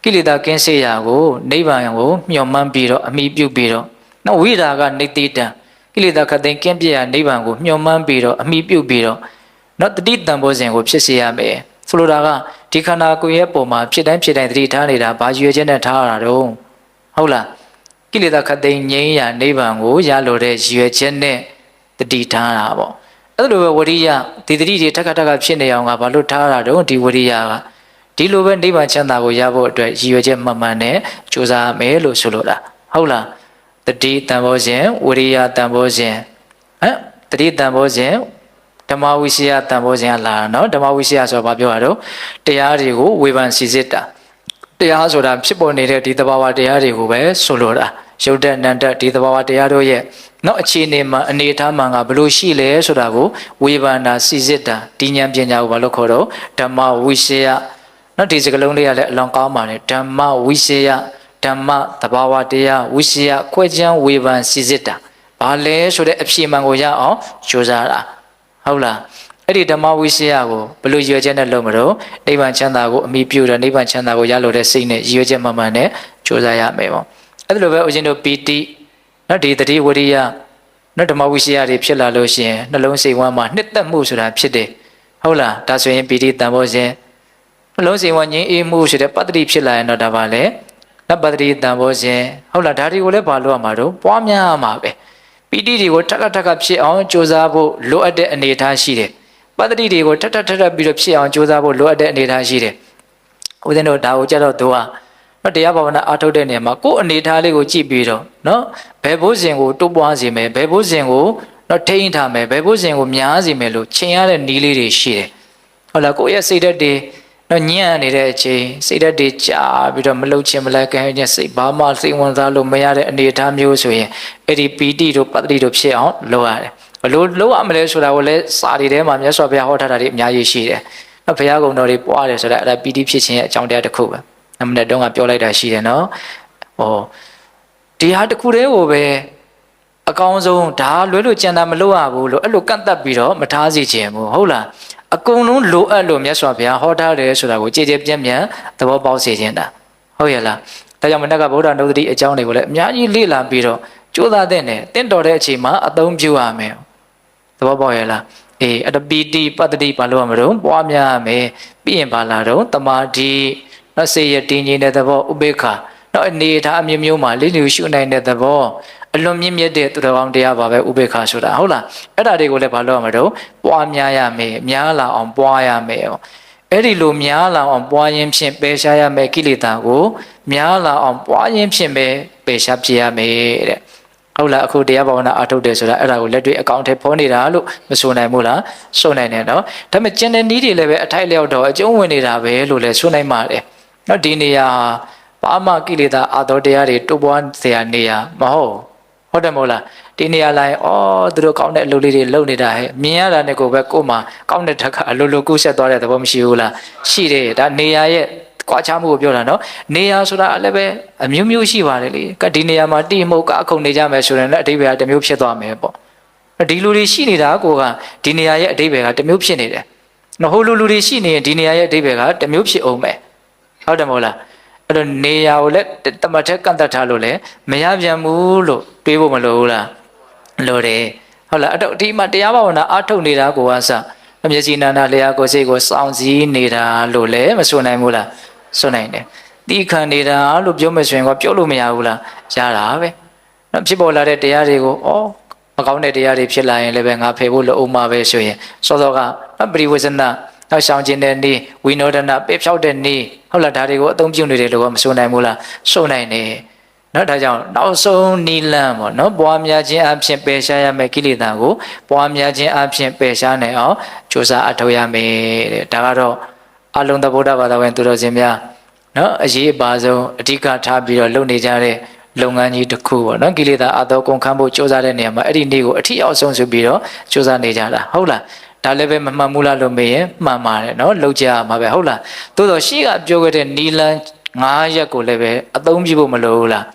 A: ကိလေသာကင်းစေရာကိုနိဗ္ဗာန်ကိုမျှော်မှန်းပြီးတော့အမိပြုပြီးတော့နော်ဝိရာကနေတိတံကိလေသာခတ်သိမ်းကင်းပြရာနိဗ္ဗာန်ကိုမျှော်မှန်းပြီးတော့အမိပြုပြီးတော့နော်တတိတံဘောဇင်ကိုဖြစ်စေရမယ်ဆိုလိုတာကဒီခန္ဓာကိုယ်ရဲ့ပုံမှာဖြစ်တိုင်းတတိထားနေတာဘာရွေချက်နဲ့ထားရတာတော့ဟုတ်လားကိလေသာခတ်သိမ်းငြိမ်းရာနိဗ္ဗာန်ကိုရလိုတဲ့ရွေချက်နဲ့တတိထားတာပေါ့အဲ့လိုပဲဝရိယဒီတတိတွေထက်ကဖြစ်နေအောင်ကဘာလို့ထားရတာတော့ဒီဝရိယကဒီလိုပဲနိဗ္ဗာန်ချမ်းသာကိုရဖို့အတွက်ရည်ရွယ်ချက်မှန်မှန်နဲ့ကြိုးစားမယ်လို့ဆိုလိုတာဟုတ်လားတတိတံဘောဇင်ဝရိယတံဘောဇင်တတိတံဘောဇင်ဓမ္မဝိရှယတံဘောဇင်လာနော်ဓမ္မဝိရှယဆိုတော့ဘာပြောရတော့တရားတွေကိုဝေဖန်စီစစ်တာတရားဆိုတာဖြစ်ပေါ်နေတဲ့ဒီသဘာဝတရားတွေကိုပဲဆိုလိုတာရုပ်တဏ္ဍဒီသဘာဝတရားတို့ရဲ့နော်အခြေအနေမှာအနေအထားမှန်ကဘလို့ရှိလဲဆိုတာကိုဝေဖန်တာစီစစ်တာဒီဉာဏ်ပညာကိုဘာလို့ခေါ်တော့ဓမ္မဝိရှယနော်ဒီစကားလုံးလေးကလည်းအလွန်ကောင်းပါတယ်ဓမ္မဝိရှယဓမ္မသဘာဝတရားဝိရှယခွဲခြားဝေဖန်စီစစ်တာဘာလဲဆိုတဲ့အဖြေမှန်ကိုရအောင်ကြိုးစားတာဟုတ်လားအဲ့ဒီဓမ္မဝိရှယကိုဘယ်လိုရွေချက်နဲ့လုပ်မလို့နိဗ္ဗာန်ချမ်းသာကိုအမိပြုတယ်နိဗ္ဗာန်ချမ်းသာကိုရလို့တဲ့စိတ်နဲ့ရွေချက်မှန်မှန်နဲ့ကြိုးစားရမယ်ပေါ့အဲ့ဒါလိုပဲဦးဇင်းတို့ပီတိနော်ဒီတတိဝရိယနော်ဓမ္မဝိရှယတွေဖြစ်လာလို့ရှိရင်နှလုံးစိတ်ဝမ်းမှာနှစ်သက်မှုဆိုတာဖြစ်တယ်ဟုတ်လားဒါဆိုရင်ပီတိတန်ဖို့စဉ်နှလုံးစိတ်ဝမ်းငြိမ်းအေးမှုဆိုတဲ့ပတ္တိဖြစ်လာရင်တော့ဒါပါလေနပတ္တိတန်ဖို့စဉ်ဟုတ်လားဒါတွေကိုလည်းဘာလို့ရမှာတော့ပွားများမှာပဲပီတိတွေကိုထက်ကဖြစ်အောင်ကြိုးစားဖို့လိုအပ်တဲ့အနေအထားရှိတယ်ပတ္တိတွေကိုထက်ပြီးတော့ဖြစ်အောင်ကြိုးစားဖို့လိုအပ်တဲ့အနေအထားရှိတယ်ဦးဇင်းတို့ဒါကိုကြတော့သူကနော်တရားဘာဝနာအားထုတ်တဲ့နေရာမှာကိုယ်အနေအထားလေးကိုကြည့်ပြီးတော့နော်ဘယ်ဘိုးစဉ်ကိုတိုးပွားစေမယ်ဘယ်ဘိုးစဉ်ကိုနော်ထိန်းထားမယ်ဘယ်ဘိုးစဉ်ကိုများစေမယ်လို့ချိန်ရတဲ့နည်းလေးတွေရှိတယ်ဟုတ်လားကိုယ့်ရဲ့စိတ်ဓာတ်တွေနော်ညံ့နေတဲ့အချိန်စိတ်ဓာတ်တွေကြာပြီးတော့မလှုပ်ချင်မလိုက်ခိုင်းတဲ့စိတ်ဘာမှစိတ်ဝင်စားလို့မရတဲ့အနေအထားမျိုးဆိုရင်အဲ့ဒီပီတိတို့ပတ္တိတို့ဖြစ်အောင်လုပ်ရတယ်ဘလို့လုပ်ရမလဲဆိုတာကိုလည်းစာတွေထဲမှာမြတ်စွာဘုရားဟောထားတာတွေအများကြီးရှိတယ်နော်ဘုရားကုံတော်တွေပွားတယ်ဆိုတာအဲ့ဒါပီတိဖြစ်ခြင်းရဲ့အကြောင်းတရားတစ်ခုပဲနမနဲ့တုန်းကပြောလိုက်တာရှိတယ်နော်ဟောဒီဟာတစ်ခုတည်းကိုပဲအကောင်းဆုံးဒါလွဲလို့ကြံတာမလုပ်ရဘူးလို့အဲ့လိုကန့်သက်ပြီးတော့မထားစီခြင်းဘူးဟုတ်လားအကုန်လုံးလိုအပ်လို့မြတ်စွာဘုရားဟောထားတယ်ဆိုတာကိုကြည်ကြည်ပြန့်ပြန့်သဘောပေါက်စေခြင်းတာဟုတ်ရဲ့လားဒါကြောင့်မနက်ကဗုဒ္ဓနုဒတိအကြောင်းတွေကိုလည်းအများကြီးလေ့လာပြီးတော့ကြိုးစားတဲ့နဲ့တင့်တော်တဲ့အချိန်မှာအသုံးပြုရမယ်သဘောပေါက်ရဲ့လားအေးအတပီတိပတ္တိဘာလို့ရမလို့ပွားများရမယ်ပြီးရင်ဘာလာတော့တမာတိနော်စေရတည်ငြိမ်တဲ့သဘောဥပေက္ခနော်အနေထားအမျိုးမျိုးမှာလေးလျူရှုနိုင်တဲ့သဘောအလွန်မြင့်မြတ်တဲ့သူတော်ကောင်းတရားပါပဲဥပေက္ခဆိုတာဟုတ်လားအဲ့ဒါတွေကိုလည်းဘာလို့ရမလို့ပွားများရမယ်များလာအောင်ပွားရမယ်အဲ့ဒီလိုများလာအောင်ပွားခြင်းဖြင့်ပယ်ရှားရမယ်ကိလေသာကိုများလာအောင်ပွားခြင်းဖြင့်ပဲပယ်ရှားပြရမယ်တဲ့ဟုတ်လားအခုတရားဘာဝနာအားထုတ်တယ်ဆိုတာအဲ့ဒါကိုလက်တွေ့အကောင့်ထဲဖော်နေတာလို့မဆိုနိုင်ဘူးလားဆိုနိုင်တယ်နော်ဒါပေမဲ့ကျန်တဲ့နည်းတွေလည်းပဲအထိုက်လျောက်တော့အကျုံးဝင်နေတာပဲလို့လည်းဆိုနိုင်ပါတယ်နော်ဒီနေရာဘာမှကိလေသာအာသောတရားတွေတိုးပွားเสียနေရမဟုတ်တယ်မဟုတ်လားဒီနေရာလိုက်သူတို့ကောင်းတဲ့အလုပ်လေးတွေလုပ်နေတာဟဲ့မြင်ရတာနဲ့ကိုပဲကို့မှာကောင်းတဲ့ဓာတ်ကအလိုလိုကူးဆက်သွားတဲ့သဘောမရှိဘူးလားရှိတယ်ဒါနေရာရဲ့ကွာခြားမှုကိုပြောတာနော်နေရာဆိုတာလည်းပဲအမျိုးမျိုးရှိပါတယ်လေကဒီနေရာမှာတိမှုကအခုန်နေကြမယ်ဆိုရင်လည်းအဓိပ္ပာယ်တစ်မျိုးဖြစ်သွားမယ်ပေါ့ဒီလူတွေရှိနေတာကိုကဒီနေရာရဲ့အဓိပ္ပာယ်ကတစ်မျိုးဖြစ်နေတယ်နော်ဟိုလူတွေရှိနေရင်ဒီနေရာရဲ့အဓိပ္ပာယ်ကတစ်မျိုးဖြစ်အောင်မယ်ဟုတ်တယ်မဟုတ်လား အဲ့တော့နေရာကိုလည်းတမတ်ထက်ကန့်တတ်ထားလို့လည်းမရပြန်ဘူးလို့တွေးဖို့မလိုဘူးလားလိုတယ်ဟုတ်လားအဲ့တော့ဒီမှာတရားဘာဝနာအားထုတ်နေတာကိုအစမျက်စိနာနာလျှာကိုယ်စိတ်ကိုစောင့်စည်းနေတာလို့လည်းမဆိုနိုင်ဘူးလားဆိုနိုင်တယ်တိခံနေတာလို့ပြောမဆိုရင်ကပြောလို့မရဘူးလားရတာပဲနော်ဖြစ်ပေါ်လာတဲ့တရားတွေကိုမကောင်းတဲ့တရားတွေဖြစ်လာရင်လည်းပဲငါဖယ်ဖို့လိုအောင်မှာပဲဆိုရင်စောစောကပရိဝေဇနနောက်ရှောင်ခြင်းတဲ့နေ့ဝိနောဒနာပေဖြောက်တဲ့နေ့ဟုတ်လားဒါတွေကိုအသုံးပြုနေတယ်လို့ကမဆိုနိုင်ဘူးလားဆိုနိုင်တယ်နော်ဒါကြောင့်နောက်ဆုံးနိလန့်ပေါ့နော်ပွားများခြင်းအဖြစ်ပယ်ရှားရမယ့်ကိလေသာကိုပွားများခြင်းအဖြစ်ပယ်ရှားနိုင်အောင်ကြိုးစားအထောက်ရမယ်တဲ့ဒါကတော့အလုံးသဗ္ဗဒဘာသာဝင်သူတော်စင်များနော်အရေးအပါဆုံးအဓိကထားပြီးတော့လုပ်နေကြတဲ့လုပ်ငန်းကြီးတစ်ခုပေါ့နော်ကိလေသာအသောကုန်ခန်းဖို့ကြိုးစားတဲ့နေရာမှာအဲ့ဒီနေ့ကိုအထီးအောင်ဆုံးဆိုပြီးတော့ကြိုးစားနေကြတာဟုတ်လားဒါလည်းပဲမမှန်ဘူးလားလို့မေးရင်မှန်ပါတယ်နော်လောက်ကြမှာပဲဟုတ်လားသို့တော့ရှေ့ကပြောခဲ့တဲ့နီလန်း9ရက်ကိုလည်းပဲအသုံးပြုဖို့မလိုဘူးလား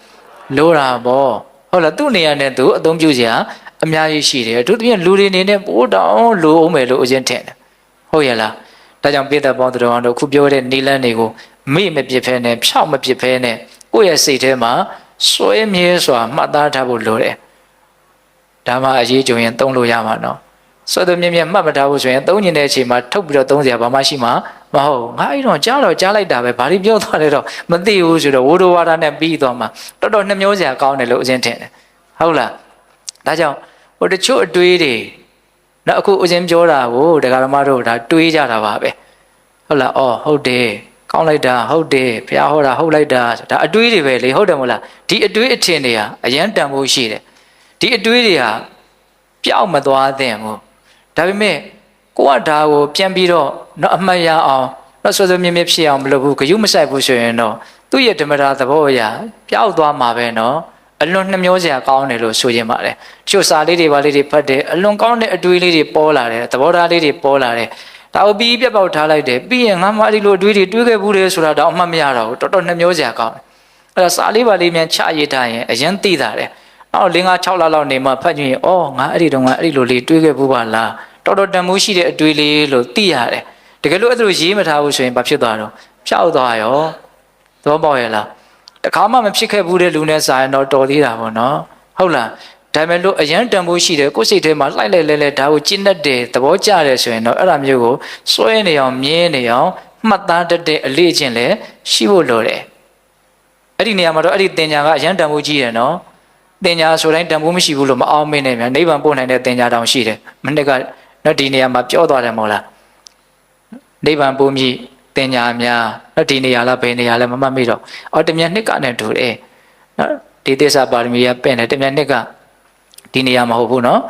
A: လိုတာပေါ့ဟုတ်လားသူ့နေရာနဲ့သူအသုံးပြုစရာအများကြီးရှိတယ်အထူးသဖြင့်လူတွေအနေနဲ့ပိုးတောင်းလိုအောင်မယ်လို့အရင်ထင်တယ်ဟုတ်ရဲ့လားဒါကြောင့်ပိဿပေါင်းတော်တို့ခုပြောတဲ့နီလန်းတွေကိုမေ့မပြစ်ဖဲနဲ့ဖြောက်မပြစ်ဖဲနဲ့ကိုယ့်ရဲ့စိတ်ထဲမှာစွဲမြဲစွာမှတ်သားထားဖို့လိုတယ်ဒါမှအရေးကြုံရင်သုံးလို့ရမှာနော်စွဲသွမြဲမြဲမှတ်မထားဘူးဆိုရင်သုံးညင်တဲ့အချိန်မှာထုတ်ပြီးတော့သုံးစရာဘာမှရှိမှာမဟုတ်ငါအဲ့တော့ကြားလိုက်တာပဲဘာလို့ပြောသွားလဲတော့မသိဘူးဆိုတော့ဝိဒဝါဒနဲ့ပြီးသွားမှာတော်တော်နှမျောစရာကောင်းတယ်လို့အရင်ထင်တယ်ဟုတ်လားဒါကြောင့်ဟိုတချို့အတွေးတွေနော်အခုအရင်ပြောတာကိုဒကာဓမ္မတို့ဒါတွေးကြတာပါပဲဟုတ်လားဟုတ်တယ်ကောင်းလိုက်တာဟုတ်တယ်ဘုရားဟောတာဟုတ်လိုက်တာဒါအတွေးတွေပဲလေဟုတ်တယ်မို့လားဒီအတွေးအထင်တွေဟာအရန်တန်ဖို့ရှိတယ်ဒီအတွေးတွေဟာပျောက်မသွားသင့်ဘူးဒါပေမဲ့ကိုကဒါကိုပြန်ပြီးတော့နော်အမှတ်ရအောင်နော်ဆွဆွမြဲမြဲဖြစ်အောင်မလုပ်ဘူးဂယုမဆိုင်ဘူးဆိုရင်တော့သူ့ရဲ့ဓမ္မတာသဘောအရာပျောက်သွားမှာပဲနော်အလွန်နှမျောစရာကောင်းတယ်လို့ဆိုရင်ပါတယ်တချို့စာလေးတွေပါလေးတွေဖတ်တယ်အလွန်ကောင်းတဲ့အတွေးလေးတွေပေါ်လာတယ်သဘောထားလေးတွေပေါ်လာတယ်ဒါကိုပြီးပြတ်ပေါက်ထားလိုက်တယ်ပြီးရင်ငါမှအဲ့ဒီလိုအတွေးတွေတွေးခဲ့ဘူးလေဆိုတာတော့အမှတ်မရတော့ဘူးတော်တော်နှမျောစရာကောင်းတယ်အဲ့ဒါစာလေးပါလေးမြန်ချရထားရင်အရင်သိတာတယ်အော်5 6လလောက်နေမှဖတ်ကြည့်ရင်ငါအဲ့ဒီတော့ငါအဲ့ဒီလိုလေးတွေးခဲ့ဘူးပါလားတော်တော်တန်မိုးရှိတဲ့အတွေးလေးလို့သိရတယ်တကယ်လို့အဲ့ဒါလိုရေးမထားဘူးဆိုရင်ဘာဖြစ်သွားတော့ဖြောက်သွားရောသဘောပေါက်ရဲ့လားတခါမှမဖြစ်ခဲ့ဘူးတဲ့လူနဲ့စာရင်တော့တော်သေးတာပေါ့နော်ဟုတ်လားဒါပေမဲ့လို့အရန်တန်ဖိုးရှိတယ်ကိုယ်စိတ်ထဲမှာလှိုက်လိုက်လဲဒါကိုကျင့်တတ်တယ်သဘောကျတယ်ဆိုရင်တော့အဲ့ဒါမျိုးကိုစွဲနေအောင်မြင်းနေအောင်မှတ်သားတတ်တဲ့အလေးအကျင့်လည်းရှိဖို့လိုတယ်အဲ့ဒီနေရာမှာတော့အဲ့ဒီသင်ညာကအရန်တန်ဖိုးကြီးတယ်နော်သင်ညာဆိုတိုင်းတန်ဖိုးမရှိဘူးလို့မအောင်မင်းနဲ့မြန်နိဗ္ဗာန်ပို့နိုင်တဲ့သင်ညာတောင်ရှိတယ်မနစ်ကနော်ဒီနေရာမှာပြောသွားတယ်မဟုတ်လားနိဗ္ဗာန်ပို့မြည်သင်ညာများနော်ဒီနေရာလားဘယ်နေရာလဲမမှတ်မိတော့တမြန်နှစ်ကနဲ့တူတယ်နော်ဒီသစ္စာပါရမီကပဲ့နေတမြန်နှစ်ကဒီနေရာမဟုတ်ဘူးနော်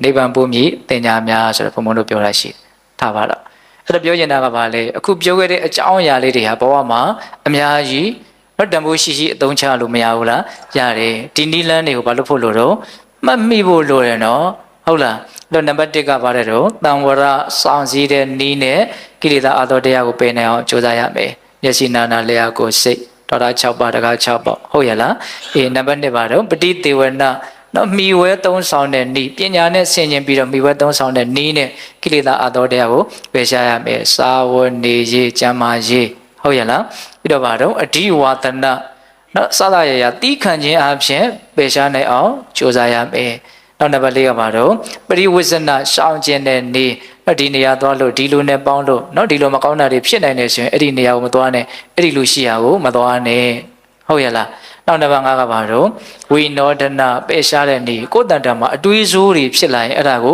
A: နိဗ္ဗာန်ပို့မြည်သင်ညာများဆိုတော့ဘုံဘုံတို့ပြောတာရှိထားပါတော့အဲ့ဒါပြောချင်တာကဘာလဲအခုပြောခဲ့တဲ့အကြောင်းအရာလေးတွေဟာဘဝမှာအများကြီးနော်တန်ဖိုးရှိအသုံးချလို့မရဘူးလားရတယ်ဒီနီလန်းတွေကိုဘာလို့ဖို့လို့တော့မှတ်မိဖို့လိုတယ်နော်ဟုတ်လားတော့နံပါတ်1ကပါတယ်တော့တံဝရစောင့်စည်းတဲ့နီးနဲ့ကိလေသာအသောတရားကိုပယ်နိုင်အောင်ကြိုးစားရမယ်မျက်စိနာနာလျှာကိုယ်စိတ်တော်တာ6ပါးတကား6ပါးဟုတ်ရလားနံပါတ်2ပါတော့ပဋိသေဝနာနော်မိဝဲသုံးဆောင်တဲ့နီးပညာနဲ့ဆင်ခြင်ပြီးတော့မိဝဲသုံးဆောင်တဲ့နီးနဲ့ကိလေသာအသောတရားကိုပယ်ရှားရမယ်စာဝနေရေးကျမ်းမာရေးဟုတ်ရလားပြီးတော့ပါတော့အဓိဝါဒနာနော်စသရရတီးခံခြင်းအပြင်ပယ်ရှားနိုင်အောင်ကြိုးစားရမယ်နောက်နံပါတ်4ကပါတော့ပရိဝိဇ္ဇနာရှောင်ခြင်းတဲ့နေနော်ဒီနေရာသွားလို့ဒီလိုနဲ့ပေါင်းလို့နော်ဒီလိုမကောင်းတာတွေဖြစ်နိုင်နေဆိုရင်အဲ့ဒီနေရာကိုမသွားနဲ့အဲ့ဒီလူရှိရာကိုမသွားနဲ့ဟုတ်ရလားနောက်နံပါတ်5ကပါတော့ဝိနောဒနာပယ်ရှားတဲ့နေကိုယ်တန်တမှာအတွေးဆိုးတွေဖြစ်လာရင်အဲ့ဒါကို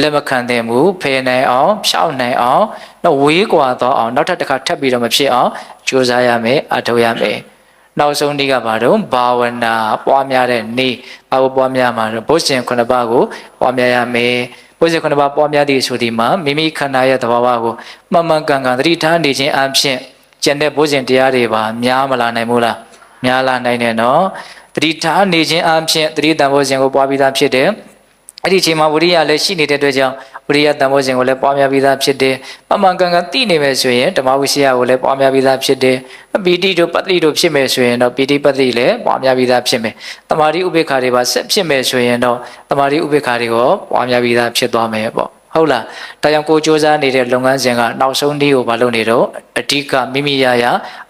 A: လက်မခံသင့်ဘူးဖယ်နိုင်အောင်ဖြောက်နိုင်အောင်နော်ဝေးကွာသွားအောင်နောက်ထပ်တစ်ခါထပ်ပြီးတော့မဖြစ်အောင်ကြိုးစားရမယ်အထောက်ရမယ်နောက်ဆုံးနေ့ကပါတော့ဘာဝနာပွားများတဲ့နေ့ဘာကိုပွားများမှာတော့ဘုဇင်9ပါးကိုပွားများရမယ်ဘုဇင်9ပါးပွားများသည်ဆိုဒီမှာမိမိခန္ဓာရဲ့သဘာဝကိုမှန်မှန်ကန်ကန်သတိထားနေခြင်းအပြင်ကျန်တဲ့ဘုဇင်တရားတွေပါများမလာနိုင်ဘူးလားများလာနိုင်တယ်နော်သတိထားနေခြင်းအပြင်သတိတန်ဘုဇင်ကိုပွားပြီးသားဖြစ်တယ်အဲ့ဒီအချိန်မှာဝိရိယလည်းရှိနေတဲ့အတွက်ကြောင့်ဝိရိယတန်ဖိုးစဉ်ကိုလည်းပွားများပြီးသားဖြစ်တယ်။မှန်ကန်ကန်သိနေမယ်ဆိုရင်ဓမ္မဝိစီယကိုလည်းပွားများပြီးသားဖြစ်တယ်။ပီတိတို့ပတ္တိတို့ဖြစ်မယ်ဆိုရင်တော့ပီတိပတ္တိလည်းပွားများပြီးသားဖြစ်မယ်။တမာတိဥပေက္ခတွေပါဆက်ဖြစ်မယ်ဆိုရင်တော့တမာတိဥပေက္ခတွေကိုပွားများပြီးသားဖြစ်သွားမယ်ပေါ့။ ဟုတ်လားဒါကြောင့်ကိုစ조사နေတဲ့လုပ်ငန်းစဉ်ကနောက်ဆုံးနေ့ကိုမလုပ်နေတော့အဓိကမိမိရ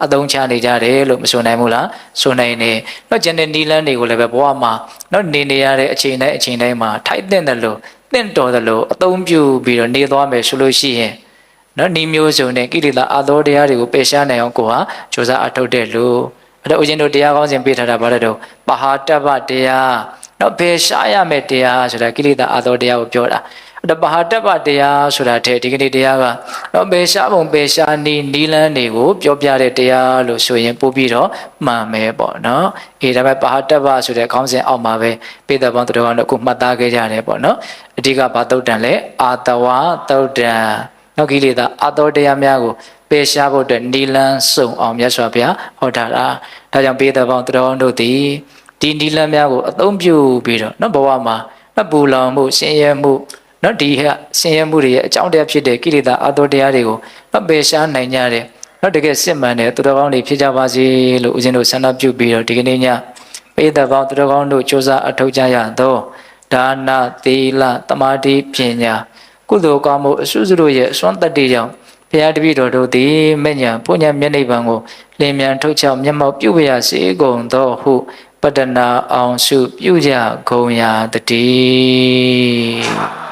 A: အသုံးချနေကြတယ်လို့မဆိုနိုင်ဘူးလားဆိုနိုင်တယ်တော့ကျန်တဲ့နီလန်းတွေကိုလည်းပဲဘဝမှာတော့နေရတဲ့အချိန်တိုင်းမှာထိုက်တဲ့လို့တင့်တော်တယ်လို့အသုံးပြုပြီးတော့နေသွားမယ်ဆိုလို့ရှိရင်နော်ဤမျိုးစုံနဲ့ကိလေသာအသောတရားတွေကိုပယ်ရှားနိုင်အောင်ကိုဟာစ조사အထုတ်တဲ့လို့အဲ့တော့ဦးဇင်းတို့တရားကောင်းစဉ်ပေးထားတာဗါတဲ့တော့ပဟာတ္တပတရားနော်ပယ်ရှားရမယ်တရားဆိုတာကိလေသာအသောတရားကိုပြောတာအဲ့တော့ပဟာတ္တပတရားဆိုတာတဲ့ဒီကနေ့တရားကနော်ပယ်ရှားပုံပယ်ရှားနီလန်းတွေကိုပြောပြတဲ့တရားလို့ဆိုရင်ပို့ပြီးတော့မှန်မယ်ပေါ့နော်အေးဒါပေမဲ့ပဟာတ္တပဆိုတဲ့ခေါင်းစဉ်အောက်မှာပဲပိဿပေါင်းတော်တော်ကိုမှတ်သားခဲ့ကြတယ်ပေါ့နော်အဓိကဘာသုတ်တန်လဲအာတဝသုတ်တန်နောက်ကိလေသာအသောတရားများကိုပယ်ရှားဖို့အတွက်နီလန်းစုံအောင်မြတ်စွာဘုရားဟောထားတာဒါကြောင့်ပိဿပေါင်းတော်တို့သည်ဒီနီလန်းများကိုအသုံးပြုပြီးတော့နော်ဘဝမှာပူလောင်မှုဆင်းရဲမှုနော်ဒီဆင်းရဲမှုတွေရဲ့အကြောင်းတရားဖြစ်တဲ့ကိလေသာအသောတရားတွေကိုပယ်ရှားနိုင်ကြတယ်နော်တကယ်စစ်မှန်တဲ့သူတော်ကောင်းတွေဖြစ်ကြပါစေလို့ဦးဇင်းတို့ဆန္ဒပြုပြီးတော့ဒီကနေ့ညပိဿပေါင်းသူတော်ကောင်းတို့စ조사အထောက်ကြရသောဒါနသီလသမာဓိပညာကုသိုလ်ကောင်းမှုအစွတ်တို့ရဲ့အစွမ်းတတ္တိကြောင့်ဘုရားတပည့်တော်တို့သည်မဉ္ဇဉ်ပုညမျက်နှိပ်ပံကိုလင်းမြန်ထုတ်ချောက်မျက်မှောက်ပြုပါစေကုန်သောဟုပတ္တနာအောင်စုပြုကြကုန်ရာတည်း